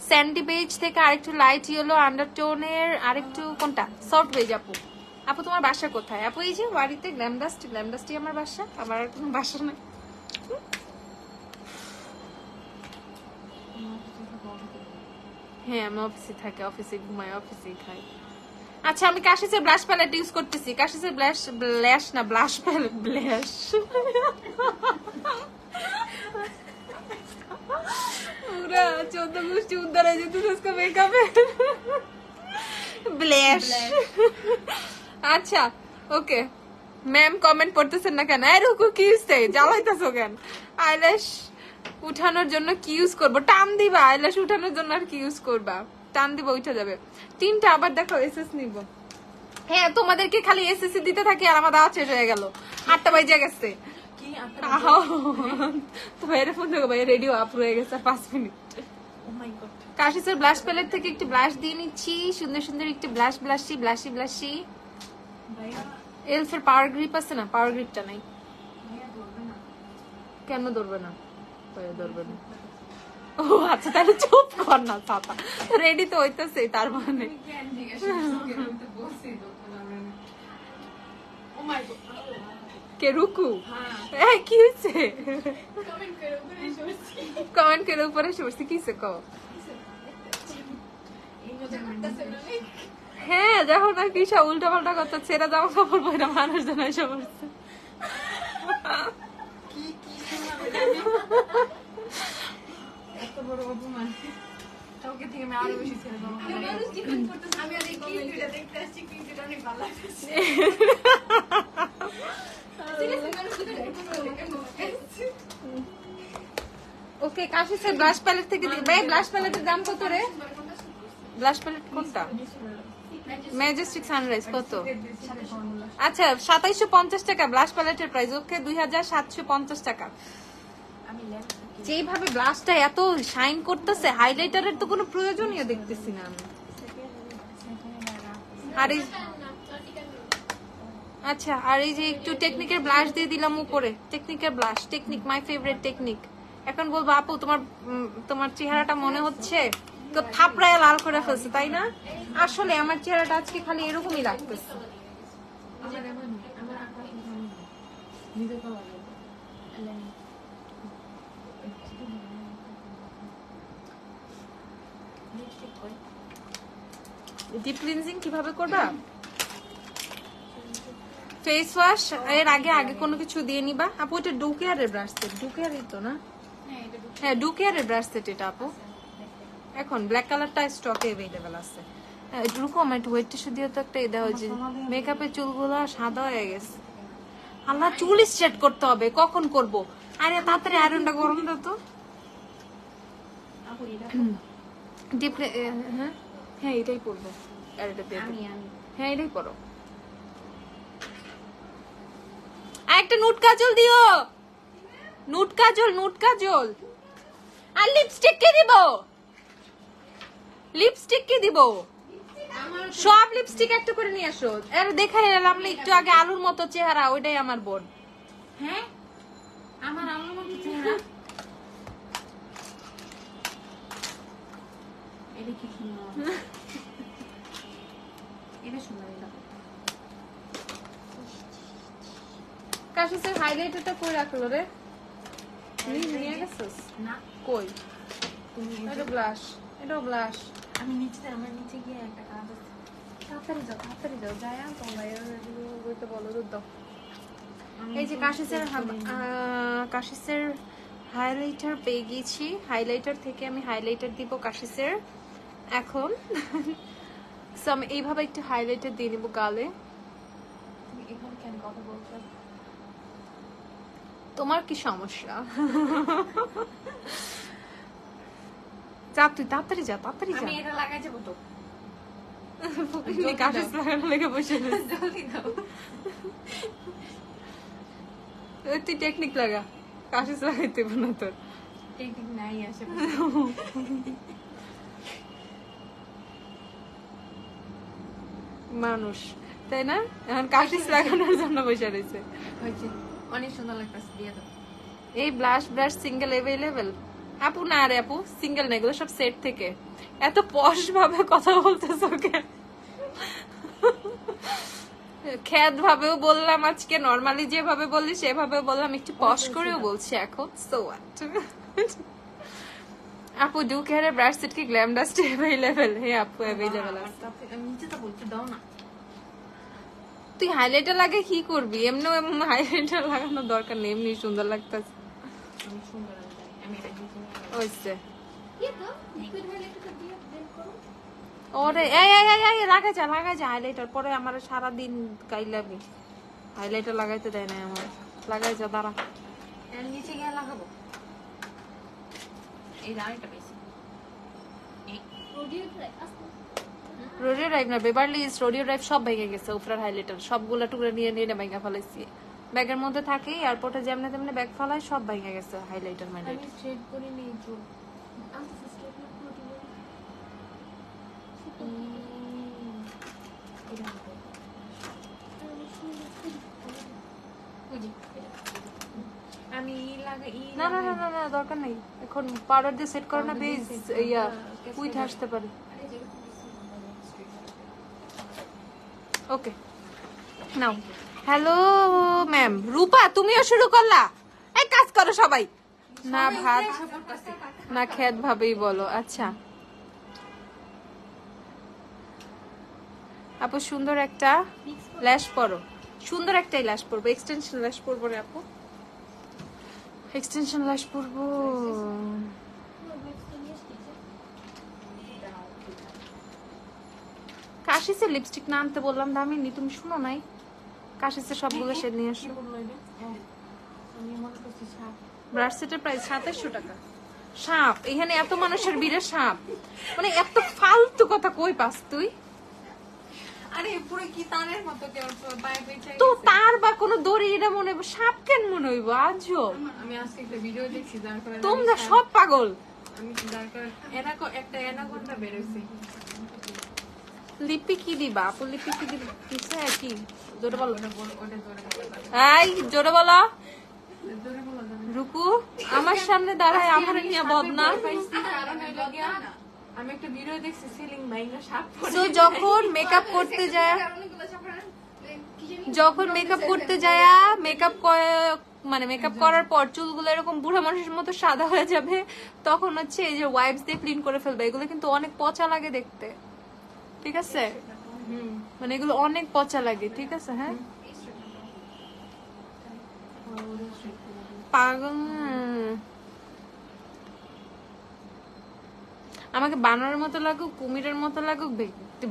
স্যান্ডি বেজ থেকে আরেকটু লাইট ইয়েলো আন্ডারটোনের, আরেকটু কোনটা সফট বেজ। আপু আপু তোমার বাসা কোথায়? আপু এই যে বাড়িতে গ্ল্যামডাস্টি আমার বাসা, আমার আর কোনো বাসা নাই। হ্যাঁ আমি অফিসে থাকি, অফিসে ঘুমাই, অফিসেই খাই। আচ্ছা আমি কাশিসের ব্লাশ প্যালেট ইউজ করতেছি। কাশিসের ব্লাশ না, ব্লাশ প্যালেট, ব্লাশ। পুরা 14 গোষ্ঠী উদ্ধার হয়ে যেত उसका মেকআপ ব্লাশ। আচ্ছা ওকে ম্যাম, কমেন্ট পড়তেছেন না কেন? এরকম কি ইউজতে জ্বালাইতেছো কেন? আইল্যাশ উঠানোর জন্য কি ইউজ করবো? টান দিবা। আইল্যাশ উঠানোর জন্য আর কি ইউজ করবা? টান দিবা, উঠে যাবে। তিনটা আবার দেখো এসএস নিব। হ্যাঁ তোমাদেরকে খালি এসএসসি দিতে থাকি আর আমার দাওয়াত শেষ হয়ে গেল। 8টা বাজে গেছে। তো ভাইয়ের ফোন দেখো, ভাই রেডিও আপ হয়ে গেছে 5 মিনিট। কাশিসের ব্লাশ প্যালেট থেকে একটু ব্লাশ দিয়ে নিচ্ছি, সুন্দর সুন্দর একটু ব্লাশি। এলফের পাওয়ার গ্রিপ আছে না? পাওয়ার গ্রিপটা নাই কেন? ধরবে না, ধরবে না। ও আচ্ছা তাহলে চুপ কর না, ছাতা রেডি তো হইতেছে, তার মানে কে রুকু? হ্যাঁ কি হয়েছে? কমেন্ট করে উপরে সরছি, কি হয়েছে কও? হ্যাঁ যখন আর কি সব উল্টা পাল্টা কথা, ছেড়া জামা কাপড় পরে মানুষজন এসে পড়ছে। এত বড় অপমান কাউকে থেকে আমি আরো বেশি ছেড়ে দেবো। আমি আর এই ক্লিপটা দেখতে আসছি, ক্লিপটা অনেক ভালো লাগছে। ওকে কাশিসের ব্লাশ প্যালেট থেকে দিই ভাই। ব্লাশ প্যালেটের দাম কত রে? ব্লাশ প্যালেট কোনটা? ম্যাজেস্টিক সানরাইজ কত? আচ্ছা 2750 টাকা ব্লাশ প্যালেটের প্রাইস। ওকে 2750 টাকা। যেইভাবে ব্লাশটা এত শাইন করতেছে, হাইলাইটারের তো কোনো প্রয়োজনই দেখতেছি না আমি। আর এই আচ্ছা, আর এই যে একটু টেকনিকের ব্লাশ দিয়ে দিলাম উপরে। টেকনিকের blush, technic my favourite technic. এখন বলবো আপু তোমার চেহারাটা মনে হচ্ছে তো থাপড়ায় লাল করে ফেলছে, তাই না? আসলে আমার চেহারাটা আজকে খালি এরকমই লাগতেছে। ডিপ ক্লিনজিং কিভাবে করবা? ফেস ওয়াশ এর আগে কোনো কিছু দিয়ে নিবা আপু। এটা ডুকেয়ারের ব্রাশ সেট, ডুকেয়ারই তো না? হ্যাঁ ডুকেয়ারের ব্রাশ সেট এটা আপু। এখন ব্ল্যাক কালারটা স্টকে अवेलेबल আছে। রুকো আমার একটু ওয়েট টিস্যু দিয়ে তো একটা দেওয়া হয়েছে। মেকআপের চুলগুলো সাদা হয়ে গেছে। আল্লাহ, চুল স্ট্রেট করতে হবে, কখন করব? আরে তাড়াতাড়ি আয়রনটা গরম দাও তো। ডিপ হ্যাঁ হ্যাঁ এটাই পরবো। আর এটা দিয়ে হ্যাঁ এটাই পরো। একটা নুট কাজল দিও। নুট কাজল। আর লিপস্টিক কি দিব? লিপস্টিক কি দিব? সব লিপস্টিক একটা করে নিয়ে আসো। এর দেখে এলাম না একটু আগে আলুর মতো চেহারা, ওইটাই আমার বোন। হ্যাঁ আমার আলুর মতো চেহারা। এটা কি সুন্দর, এটা সুন্দর। এটা কাশিসের হাইলাইটারটা কই রাখলো রে? নিয়ে গেছিস না কই? তুমি এটা ব্লাশ, এটা ব্লাশ। আমি আমার নিচে গিয়ে একটা কাজ আছে। তাড়াতাড়ি যাও যাই তোমরা বলতে বলো দাও। এই যে কাশিসের হাইলাইটার পেয়ে গেছি। হাইলাইটার থেকে আমি হাইলাইটার দিব কাশিসের এখন। সো আমি এইভাবে একটু হাইলাইটার দিয়ে নিব গালে। তুমি এখন কেন কথা বলছো? তোমার কি সমস্যা? যা তুই তাড়াতাড়ি যা। আমি এটা লাগাই যাবো তো। কাশিস লাগানো লেগে বসে জলদি দাও। তুই টেকনিক লাগা, কাশিস লাগাইতে না তোর টেকনিক নাই আসে। মানুষ তাই না? এখন কাশিস লাগানোর জন্য বসে রয়েছে। অনেক সুন্দর লাগতেছে, দিয়ে দাও। এই ব্লাশ সিঙ্গেল अवेलेबल আপু? না রে আপু, সিঙ্গেল না, এগুলো সব সেট থেকে। এত পশ ভাবে কথা বলতেছো কেন? খ্যাত ভাবেও বললাম আজকে, নরমালি যেভাবে বললি সেভাবে বললাম, একটু পশ করেও বলছি এখন। সো হোয়াট আপু, ডুক হেয়ারের ব্রাশ সেট কি গ্ল্যাম ডাস্ট अवेलेबल? হ্যাঁ আপু अवेलेबल আছে। আমি নিচে তো বলছি দাও না। তুই হাইলাইটার লাগে কি করবি? এমনি হাইলাইটার লাগানোর দরকার নেই, এমনি সুন্দর লাগতেছে। আমি সুন্দর আমি এটা নিচে নিয়ে ওইসে কি তো লিকুইড হাইলাইটার দিয়ে বের করো। ওরে এই লাগাই যা হাইলাইটার। পরে আমার সারাদিন গাইলাবি। হাইলাইটার লাগাইতে দেয় না আমার। লাগাই যা, দাঁড়া। এর নিচে গিয়ে লাগাবো। এই আরেকটা পেয়েছি। রোডিও ড্রাইভ না, বেভারলি হিলস রোডিও ড্রাইভ সব ভেঙে গেছে। উপরের হাইলাইটার সবগুলা টুকরা নিয়ে ভেঙে ফেলাইছি। ব্যাগের মধ্যে থাকে, এয়ারপোর্টে যেমনে তেমনি ব্যাগ ফেলায়, সব ভেঙে গেছে হাইলাইটার আমি স্ট্রেট করে নেই চুল। আমি না দরকার নেই। এখন পাউডার দিয়ে সেট করো না, বেশ ইয়া উইথ আসতে পারে। ওকে নাও। Hello ma'am. রূপা তুমিও শুরু করলা? এই কাজ করো সবাই। না ভাত না খেত ভাবেই বলো। আচ্ছা আপু, সুন্দর একটা ল্যাশ পরো। সুন্দর একটাই ল্যাশ পরবো, এক্সটেনশন ল্যাশ পরবো রে আপু। এক্সটেনশন ল্যাশ পরবো। কাশিসের লিপস্টিক না আনতে বললাম দামিনী, তুমি শুনো নাই? কাশিসের সবগুলো শেড নিয়ে আসো। ব্রাশ সেটের প্রাইস 2700 টাকা। সাপ এখানে এত মানুষের ভিড়ে সাপ, মানে এত ফালতু কথা কই পাস তুই? আরে পুরো কি তারের মতো কেউ পায়ে পেঁচাই তো তার বা কোনো দড়ি এটা মনে হইব, সাপ কেন মনে হইব? আজব। আমি আজকে একটা ভিডিও দেখছি যার কারণে তোমরা সব পাগল। আমি যার কারণে একটা অ্যানাকোন্ডা বের হইছে। লিপি কি দিবা আপু? লিপি কি দিবা? কিছু কি জোরে বলো, ওটা জোরে বলা এই জোরে বলো। জোরে বলা যাবে না। রুকু আমার সামনে দাঁড়ায় আমার নিয়ে বদনা। কারণ হইলো গিয়া, আমি একটা ভিডিও দেখছি সিলিং ভাঙা সাপ পড়ে। তো যখন মেকআপ করতে যায়, যখন মেকআপ করতে যায় মেকআপ মানে মেকআপ করার পর চুলগুলো এরকম বুড়া মানুষের মতো সাদা হয়ে যাবে, তখন হচ্ছে এই যে ওয়াইপস দিয়ে ক্লিন করে ফেলবে। এগুলো কিন্তু অনেক পচা লাগে দেখতে, ঠিক আছে? মানে এগুলো অনেক পচা লাগে, ঠিক আছে? হ্যাঁ পাগল। আমাকে বানরের মতো লাগুক, কুমিরের মতো লাগুক,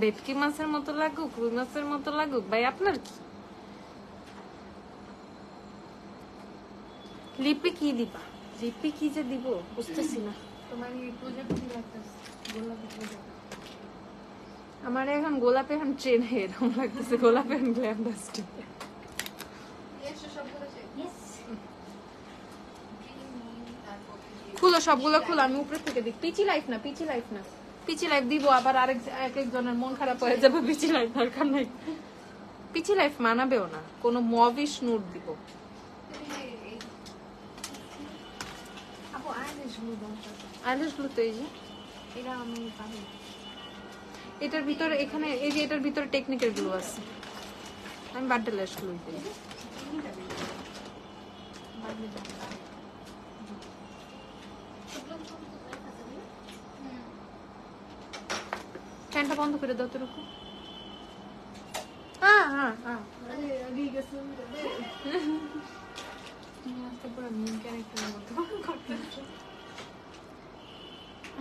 ভেটকি মাছের মতো লাগুক, রুই মাছের মতো লাগুক, ভাই আপনার কি? লিপি কি দিবা? লিপি কি যে দিব বুঝতেছি না। তোমার এই প্রজাপতি লাগতেছে, গোলাপি প্রজাপতি। আমার এখন গোলাপে এখন ট্রেন এরকম লাগতেছে, গোলাপে এখন গ্ল্যান্ডাস্টিক। খুলো সবগুলো খুলো, আমি উপরে থেকে দেখি। পিচি লাইফ না, পিচি লাইফ না, পিচি লাইফ দিব আবার এক একজনের মন খারাপ হয়ে যাবে। পিচি লাইফ দরকার নাই, পিচি লাইফ মানাবেও না। কোনো মভিশ নুট দিব। আপু আইলিশ গ্লু দরকার। আইল্যাশ গুলো তো এই যে এটা আমি পারি। এটার ভিতরে, এখানে এই যে এটার ভিতরে টেকনিকের গুলো আছে। আমি বার্থডে ল্যাশ গুলো দিই। ফ্যানটা বন্ধ করে দাও তো রুকু। হ্যাঁ হ্যাঁ হ্যাঁ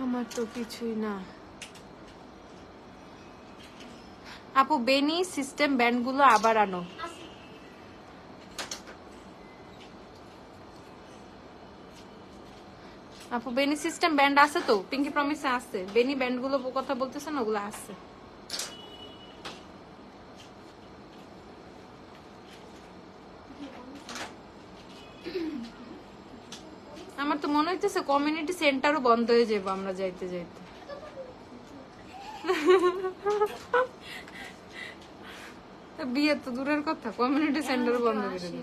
আমার তো কিছুই না। আপু বেনি সিস্টেম ব্যান্ড গুলো আবার আনো। আপু বেনি সিস্টেম ব্যান্ড আছে তো, পিঙ্কি প্রমিসে আছে। বেনি ব্যান্ড গুলো কথা বলতেছেন ওগুলো আছে। আমার তো মনে হইতেছে কমিউনিটি সেন্টারও বন্ধ হয়ে যাবো আমরা যাইতে যাইতে। বিয়ে তো দূরের কথা, কমিউনিটি সেন্টারও বন্ধ করে দেবে।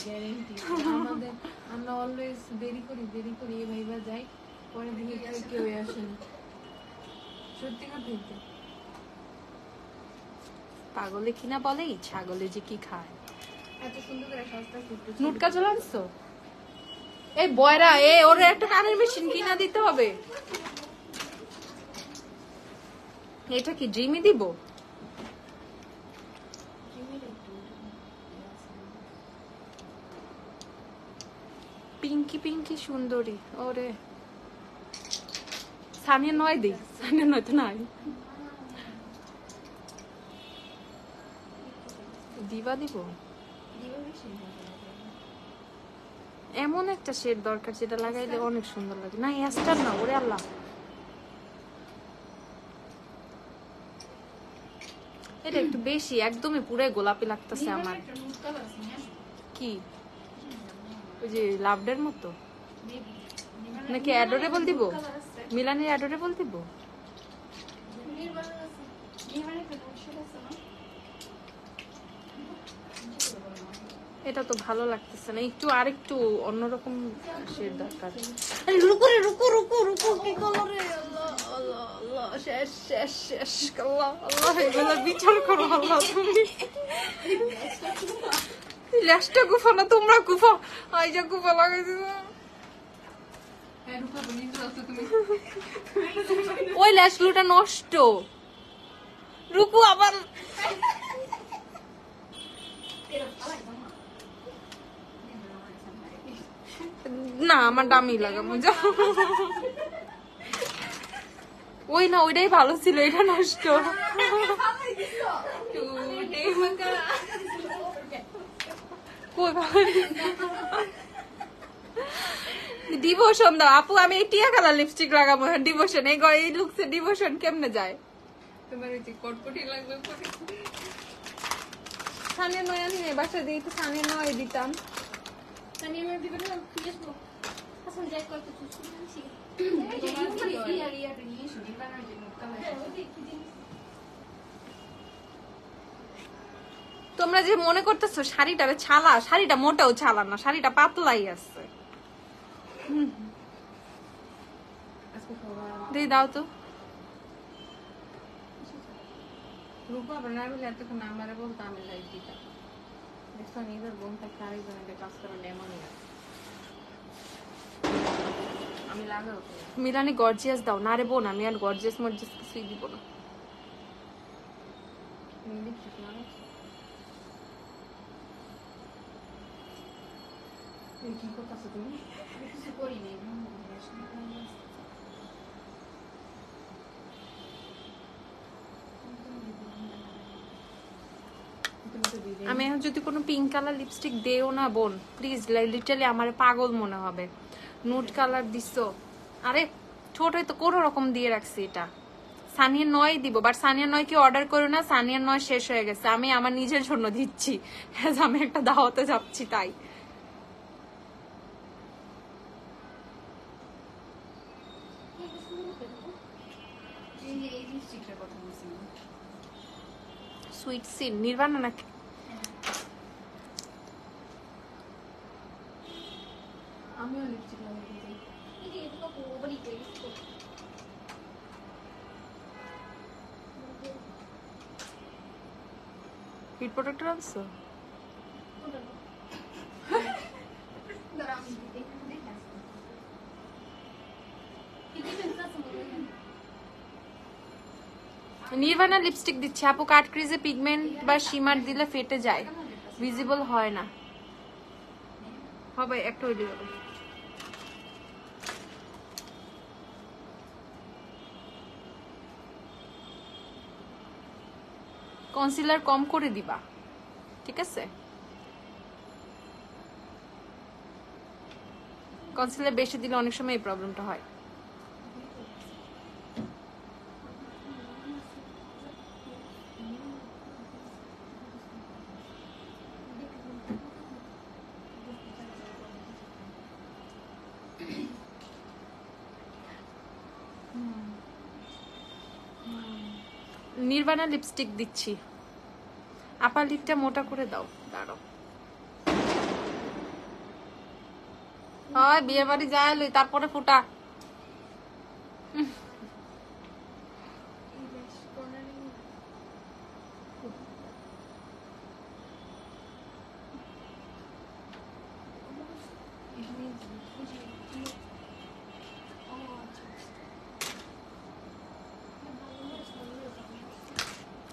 গ্যারান্টি আমাদের, আমরা অলওয়েজ দেরি করি এই ভাইবা যাই, পরে দিকে কেউ আসে না। সত্যি কথা তো। পাগলে কিনা বলে ছাগলে যে কি খায়। এত সুন্দর করে সস্তা ফুটতো। নুটকা চলানছো? এই বয়রা ওর একটা কানের মেশিন কিনা দিতে হবে। এটা কি ড্রিমি দিব? পিঙ্কি পিঙ্কি সুন্দরী। ওরে সানিয়া নয় দিই, সানিয়া নয় তো নাই। দিবা দিব এমন একটা শেড দরকার যেটা লাগাইলে অনেক সুন্দর লাগে। না অ্যাস্টার না, ওরে আল্লাহ, এটা একটু বেশি, একদমই পুরাই গোলাপি লাগতেছে আমার। কি ওই যে লাভডের মতো নাকি? অ্যাডোরেবল দিব? মিলানের অ্যাডোরেবল দিব? এটা তো ভালো লাগতেছে না, একটু আরেকটু অন্যরকম শেড দরকার। আরে রুকু রে, রুকু রুকু রুকু, কি কালারে! আল্লাহ আল্লাহ আল্লাহ, শেষ শেষ শেষ। আল্লাহ আল্লাহ, এগুলো বিচার করো আল্লাহ তুমি। ল্যাশটা গুফা না, তোমরা গুফা। আই যা গুফা লাগাইছো। ওই ল্যাশ গ্লুটা নষ্ট। রুকু আবার না, আমার দামি লাগামো। ওই না, ওইটাই ভালো ছিল, এটা নষ্ট। ডিভোশন দাও আপু, আমি এই টিয়া কালার লিপস্টিক লাগাবো। ডিভোশন এই লুকসে ডিভোশন কেমনে যায়? তোমার ওই যে কটকটি লাগবে পরে। সানিয়া নয় আনি নাই, বাসা দিয়ে তো সানিয়া নয় দিতাম। সানিয়া নয় দিবেন না, প্লিজ বল। হাসান যাই কত কিছু শুনছি। তোমরা যে মনে করতেছো শাড়িটারে ছালা, শাড়িটা মোটাও ছালা না, শাড়িটা পাতলাই আছে। দিয়ে দাও তো। রূপা না বলে এতক্ষণ আমারে বলতো আমি লাইট দিতাম। দেখছো নিজের বোন থাকতে আরেকজনের কাজ করা এমনই আছে। আমি লাগাও মিলানি গর্জিয়াস দাও না রে বোন, আমি আর গর্জিয়াস মর্জিয়াস কিছুই দিব না। কি করতেছো তুমি? কিছু করি নাই। আমি এখন যদি কোনো পিঙ্ক কালার লিপস্টিক দেও না বোন প্লিজ, লিটারালি আমার পাগল মনে হবে। নুট কালার দিছো, আরে ছোটই তো কোনো রকম দিয়ে রাখছি। এটা সানিয়া নয় দিব, বাট সানিয়া নয় কি অর্ডার করো না, সানিয়া নয় শেষ হয়ে গেছে, আমি আমার নিজের জন্য দিচ্ছি। আমি একটা দাওয়াতে যাচ্ছি তাই। সুইট সিন নির্বাণা নাকি? আমিও লিপস্টিক লাগাতে চাই। হিট প্রোটেক্টর আনছো? নির্বাণা লিপস্টিক দিচ্ছে আপু, কাট ক্রিজে পিগমেন্ট বা শিমার দিলে ফেটে যায়, ভিজিবল হয় না। হবে একটা ওইলি হবে। কনসিলার কম করে দিবা, ঠিক আছে? কনসিলার বেশি দিলে অনেক সময় এই প্রবলেমটা হয়। নির্বাণা লিপস্টিক দিচ্ছি, আপার লিপটা মোটা করে দাও। দাঁড়াও, হয় বিয়ে বাড়ি যায় লই তারপরে ফুটা।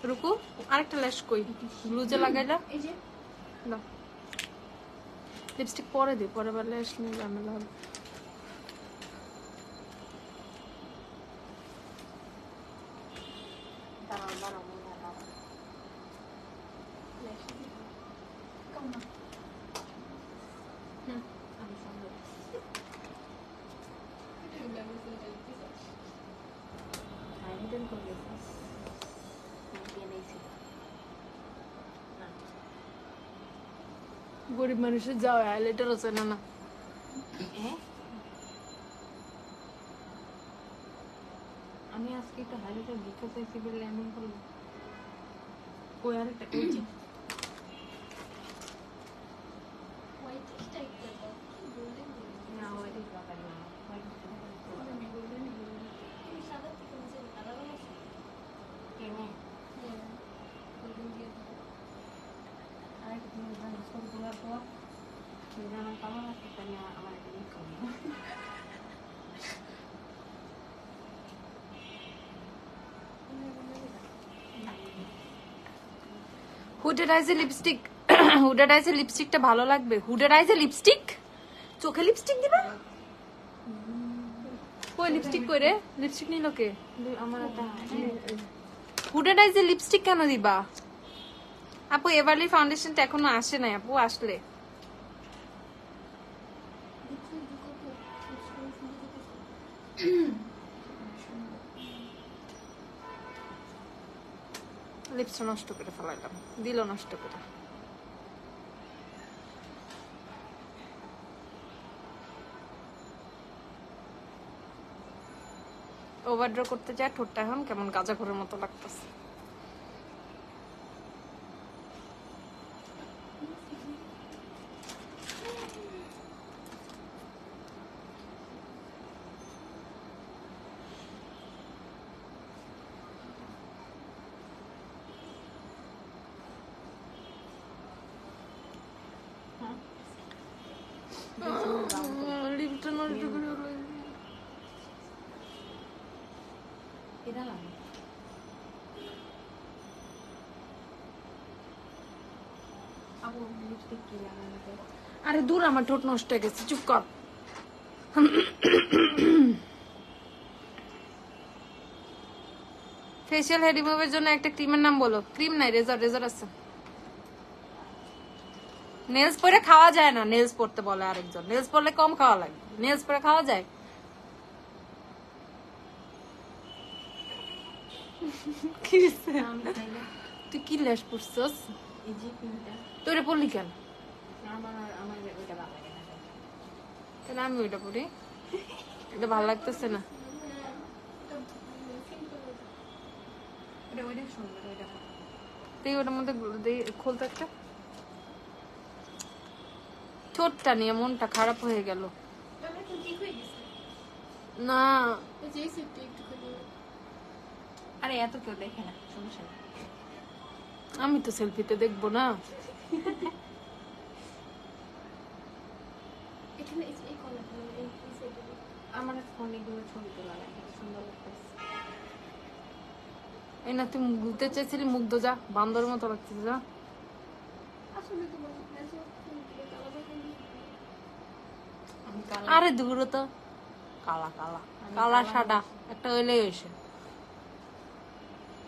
রুকু আরেকটা ল্যাশ কই, ব্লুজে লাগাইলা দাও। লিপস্টিক পরে দিই, পরে বার ল্যাশ নিয়ে ঝামেলা হবে। গরিব মানুষের যাও হাইলাইটার আছে না না। আমি আজকে একটু হাইলাইটার দিতে চাইছি বলে এমন করলো। কই আরেকটা ওই যে না ওইটাই লাগাই না। কেমন আরেকটা তুমি জানো ছবি তোলার পর জানার কালার আছে তাই আমার একটা লিখ করবো। হুডেড আইজের লিপস্টিক, হুডেড আইজের লিপস্টিকটা ভালো লাগবে। হুডেড আইজের লিপস্টিক, চোখে লিপস্টিক দিবা? কই কই লিপস্টিক কইরে লিপস্টিক নিল কে আমার একটা হুডেড আইজে লিপস্টিক কেন দিবা আপু এভারলি ফাউন্ডেশনটা এখনো আসে নাই আপু আসলে লিপস্টিক নষ্ট করে ফেলাইলাম দিল নষ্ট করে ওভারড্র করতে যায় ঠোঁটটা এখন কেমন গাঁজা ঘরের মতো লাগতেছে লিপটা নষ্ট করে এটা লাগে আপু লিপস্টিক কি লাগাতে আরে দূর আমার ঠোঁট নষ্ট হয়ে গেছে চুপ কর ফেশিয়াল হেয়ার রিমুভের জন্য একটা ক্রিমের নাম বলো ক্রিম নাই রেজার রেজার আছে নেলস পরে খাওয়া যায় না নেলস পরতে বলে আরেকজন নেলস পরলে কম খাওয়া লাগে নেলস পরে খাওয়া যায় কি হইছে? তুই কি ল্যাশ পরছস এই যে পিনটা তুই এটা পরলি কেন আমার ওইটা ভালো লাগে না তাহলে আমি ওইটা পরি এটা ভালো লাগতেছে না ওইটা সুন্দর ওইটা তুই ওটার মধ্যে খুলতে একটা ঠোঁটটা নিয়ে মনটা খারাপ হয়ে গেল তাহলে তো ঠিক হয়ে গেছে না এই যে সেটটা একটু করে আরে এত কেউ দেখে না সমস্যা নেই আমি তো সেলফিতে দেখবো না এখানে এই কলারটা এই সেটটা আমার ফোনে গুলো ছবি তোলা লাগে সুন্দর লাগতেছে এই না তুই মুখ ধুতে চাইছিলি মুখ ধো যা বান্দরের মতো লাগতেছে যা আসলে তোমার ফ্রেন্ডস আলাদা করে আমি কালো আরে দূর তো কালা কালা কালা সাদা একটা হইলে এসে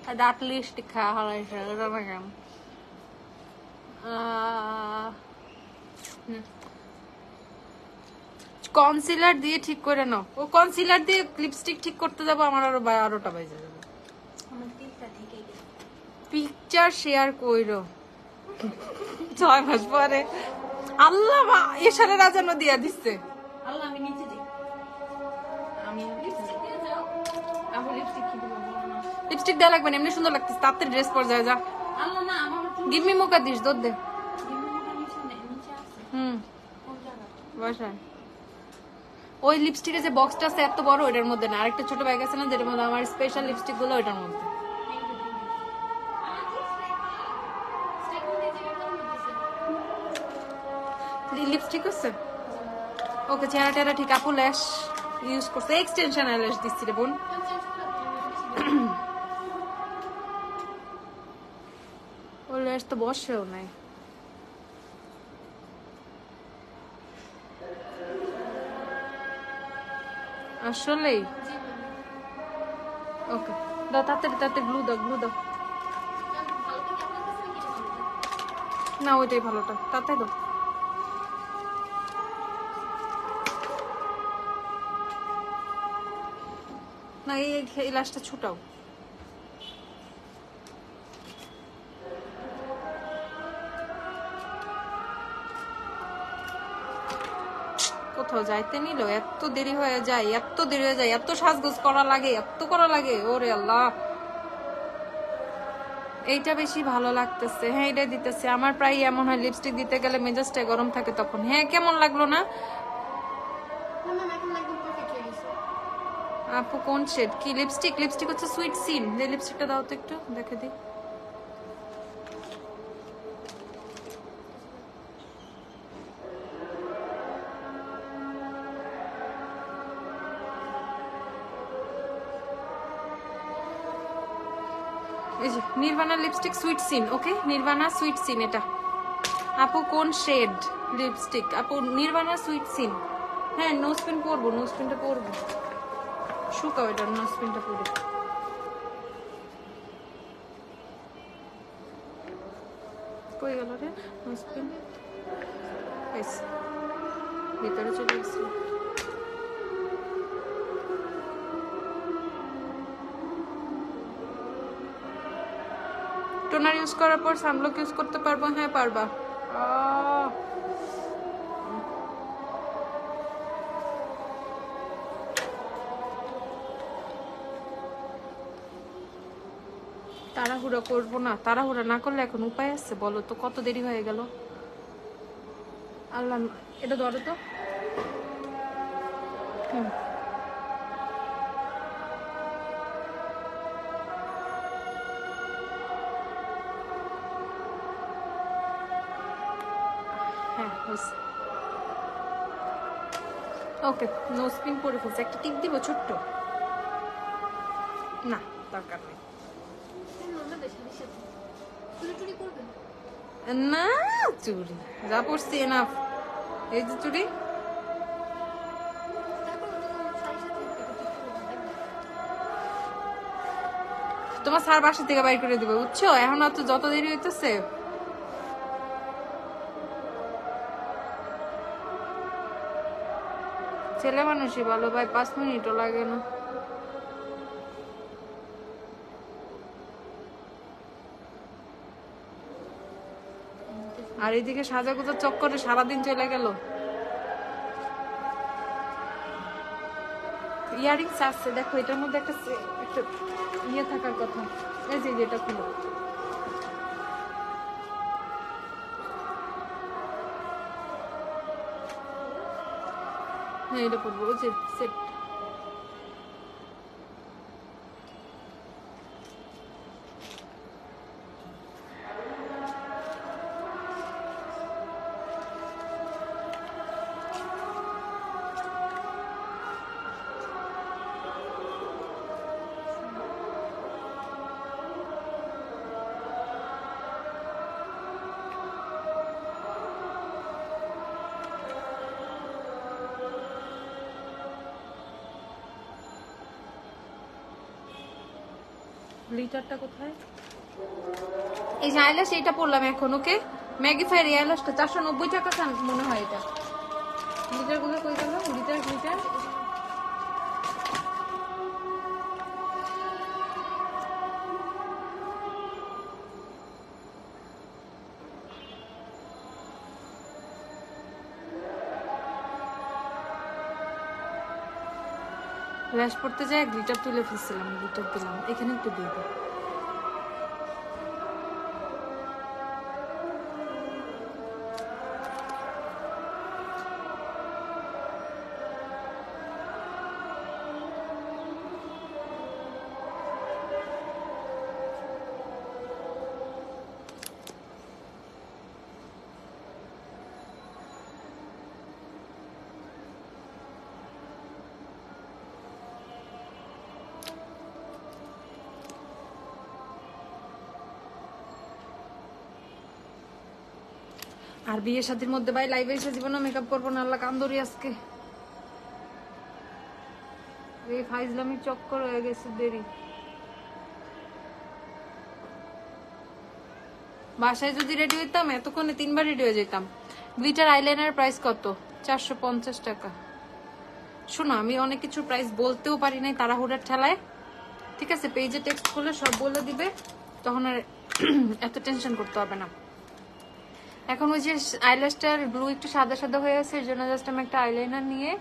আর ডাট লিপস্টিক খাওয়া হলাইছে ওটা না কেন কনসিলার দিয়ে ঠিক করে নাও ও কনসিলার দিয়ে লিপস্টিক ঠিক করতে যাবো আমার আরো 12টা বাজে যাবে আমার তিনটা থেকে গেছে পিকচার শেয়ার কইরো 6 মাস পরে আল্লাহ এশারে রাজানো দিয়া দিচ্ছে আল্লাহ আমি নিচে যাই আমি লিপস্টিক দিয়ে যাও আমার লিপস্টিক কি দিব বলো না লিপস্টিক দেওয়া লাগবে না এমনি সুন্দর লাগতেছে তাড়াতাড়ি ড্রেস পর যায় যা আল্লাহ না আমার গিভ মি মুকা দিস দোদ দে নিচে আছে হুম কোন জায়গা বসায় ওই লিপস্টিকের যে বক্সটা আছে এত বড় ওটার মধ্যে না আরেকটা ছোট ব্যাগ আছে না যেটার মধ্যে আমার স্পেশাল লিপস্টিক গুলো ওটার মধ্যে লিপস্টিক আছে ওকে চেহারা টেরা ঠিক আপু ল্যাশ ইউজ করছে এক্সটেনশন ল্যাশ দিচ্ছি রে বোন ও ল্যাশ তো বসেও নাই আসলেই ওকে দাও তাড়াতাড়ি তাড়াতাড়ি গ্লু দাও না ওইটাই ভালোটা তাড়াতাড়ি দাও না এই লাশটা ছুটাও কোথাও যাইতে নিল এত দেরি হয়ে যায় এত সাজগোজ করা লাগে ওরে আল্লাহ এইটা বেশি ভালো লাগতেছে হ্যাঁ এটা দিতেছে আমার প্রায় এমন হয় লিপস্টিক দিতে গেলে মেজাজটা গরম থাকে তখন হ্যাঁ কেমন লাগলো না আপু কোন শেড কি লিপস্টিক হচ্ছে সুইট সিন যে লিপস্টিকটা দাও তো একটু দেখে দিই এই যে নির্বাণা লিপস্টিক সুইট সিন ওকে নির্বাণা সুইট সিন এটা আপু কোন শেড লিপস্টিক আপু নির্বাণা সুইট সিন হ্যাঁ নোজ পিন পরবো নোজ পিনটা পরবো শুকাও এটা নোজপিনটা পরে। কই গেল রে নোজপিন? ভিতরে চলে গেছে। টোনার ইউজ করার পর সানব্লক ইউজ করতে পারবো? হ্যাঁ পারবা। তাড়াহুড়া করবো না, তাড়াহুড়া না করলে এখন উপায় আছে বলো তো? কত দেরি হয়ে গেল। আল্লাহ, এটা ধরো তো। হ্যাঁ ওকে, নোজপিন পরে ফেলছে। একটা টিপ দিব ছোট্ট? না দরকার নেই। না চুরি যা পড়ছি এনাফ। এই যে চুরি, তোমার স্যার বাসা থেকে বাইর করে দিবে বুঝছো? এখন আর তো যত দেরি হইতেছে। ছেলে মানুষই ভালো ভাই, 5 মিনিটও লাগে না। আর এইদিকে সাজাগুজা চক্করে সারাদিন চলে গেল। ইয়ারিংস আছে দেখো, এটার মধ্যে একটা ইয়ে থাকার কথা। এই যে এটা খুলো। হ্যাঁ এটা পড়বো, ওই যে সেট। লিটারটা কোথায়? এই যে আইল্যাশ, এইটা পড়লাম এখন। ওকে, ম্যাগিফায়ার আইল্যাশটা 490 টাকা মনে হয়। এটা লিটার গুলো কই গেল? লিটার ল্যাশ পড়তে যায়, গ্লিটার তুলে ফেলছিলাম, গ্লিটার দিলাম। এখানে একটু দিয়ে দিই। আর বিয়ে শাদীর মধ্যে ভাই লাইভে এসে জীবনে মেকআপ করবো না, আল্লাহ কান্দরি আজকে। এই ফাইজলামি চক্কর হয়ে গেছে, দেরি। বাসায় যদি রেডি হইতাম এতক্ষণে 3বার রেডি হয়ে যেতাম। গ্লিটার আইলাইনার প্রাইস কত? 450 টাকা। শোনো, আমি অনেক কিছু প্রাইস বলতেও পারি নাই তাড়াহুড়ার ঠেলায়। ঠিক আছে, পেজে টেক্সট করলে সব বলে দিবে, তখন আর এত টেনশন করতে হবে না। এখন ওই যে আইল্যাশটার ব্লু একটু সাদা সাদা হয়ে আছে, এর জন্য জাস্ট আমি একটা আইলাইনার নিয়ে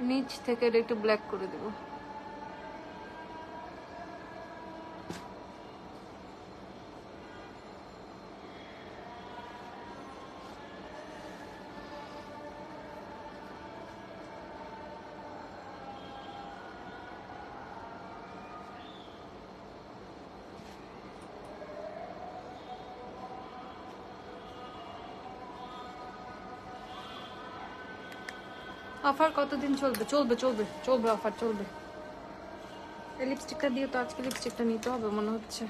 নিচ থেকে একটু ব্ল্যাক করে দেবো। অফার কতদিন চলবে? চলবে চলবে চলবে, অফার চলবে। এই লিপস্টিকটা দিয়ে তো আজকে লিপস্টিকটা নিতে হবে মনে হচ্ছে।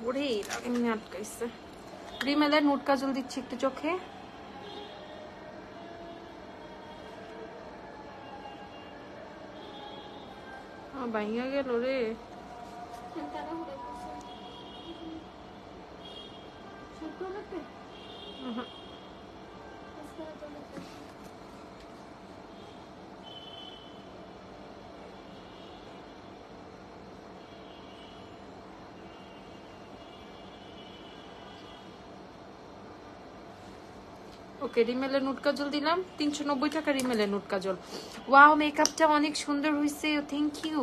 ওরে এমনি আটকাইছে। রিমেলের নুট কাজল দিচ্ছি একটু চোখে। ভাইয়া গেল রে। তাড়াহুড়ো করছে। শুক্র লাগবে? উহু। আজকে রাতে লাগবে। ওকে, রিমেলের নুট কাজল দিলাম 390 টাকা রিমেলের নুট কাজল। ওয়াও, মেকআপটা অনেক সুন্দর হয়েছে, থ্যাংক ইউ।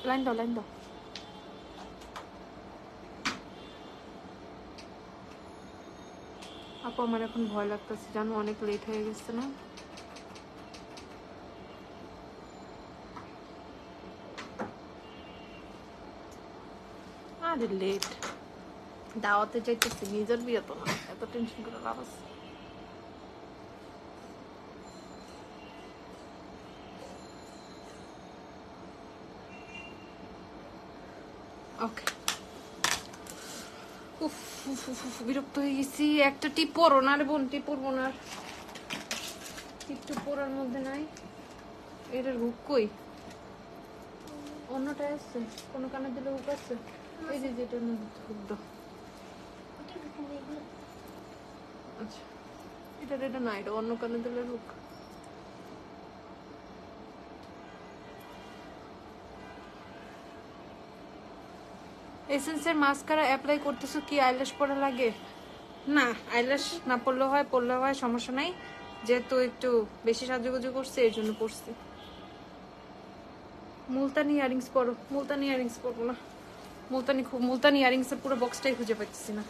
লাইন দাও, লাইন দাও। আপু আমার এখন ভয় লাগতেছে জানো, অনেক লেট হয়ে গেছে না? আরে লেট, দাওয়াতে যাইতেছি, নিজের বিয়ে তো না, এত টেনশন করে লাভ আছে? ওকে, উফ উফ উফ উফ, বিরক্ত হয়ে গেছি। একটা টিপ পরো না রে বোন, টিপ পরবো না আর। টিপ পরার মধ্যে নাই, এটা হুক কই? অন্যটা আছে, কোনো কানে দিলে হুক আছে? এই যে যেটার মধ্যে হুক দাও। ওটা ঢুকিয়ে এগুলো। আচ্ছা, এটা না, এটা অন্য কানে দিলে হুক। এসেন্সের মাস্কারা অ্যাপ্লাই করতেছো কি আইল্যাশ পরা লাগে? না, আইল্যাশ না পরলেও হয়, পরলেও হয়, সমস্যা নাই। যেহেতু একটু বেশি সাজুগুজু করছে এর জন্য পরছি। মুলতানি ইয়ারিংস পরো। মুলতানি ইয়ারিংস পরবো না, মুলতানি ইয়ারিংস এর পুরো বক্সটাই খুঁজে পাইতেছি না।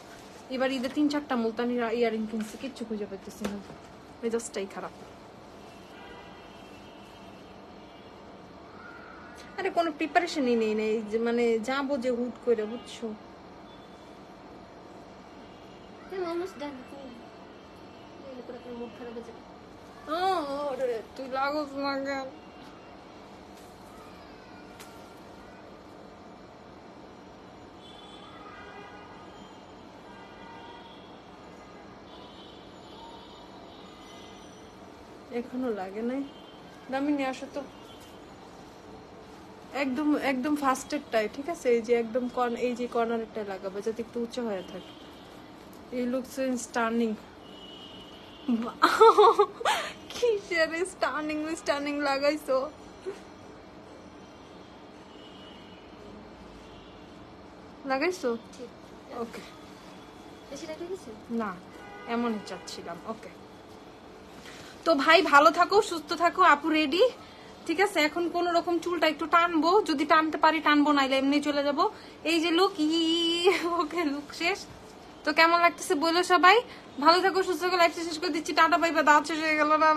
এবার ঈদে 3-4টা মুলতানি ইয়ারিং কিনছি, কিচ্ছু খুঁজে পাইতেছি না, মেজাজটাই খারাপ। আরে কোনো প্রিপারেশনই নেই নেই যে মানে যাবো যে হুট করে, বুঝছো? তুমি অলমোস্ট ডান। তুমি করে আপনার মুড খারাপ হয়ে যাবে। আরে তুই লাগোস না কেন? এখনো লাগে নাই, দামি নিয়ে আসো তো। একদম একদম ফাস্টেরটাই, ঠিক আছে? এই যে একদম এই যে কর্নারেরটাই লাগাবে যাতে একটু উঁচু হয়ে থাকে। এই লুকস স্টার্নিং। কিসের স্টার্নিং স্টার্নিং লাগাইছো? লাগাইছো? ঠিক। ওকে, বেশি লাগবে কিছু? না এমনই চাচ্ছিলাম। ওকে, তো ভাই ভালো থাকো, সুস্থ থাকো। আপু রেডি, ঠিক আছে? এখন কোন রকম চুলটা একটু টানবো, যদি টানতে পারি টানবো, নাইলে এমনি চলে যাব। এই যে লুক, ওকে লুক শেষ। তো কেমন লাগতেছে বলো সবাই। ভালো থাকো, সুস্থ থাকো, লাইফ শেষ করে দিচ্ছি, টাটা বাই বাই। দাঁত শেষ হয়ে গেল না।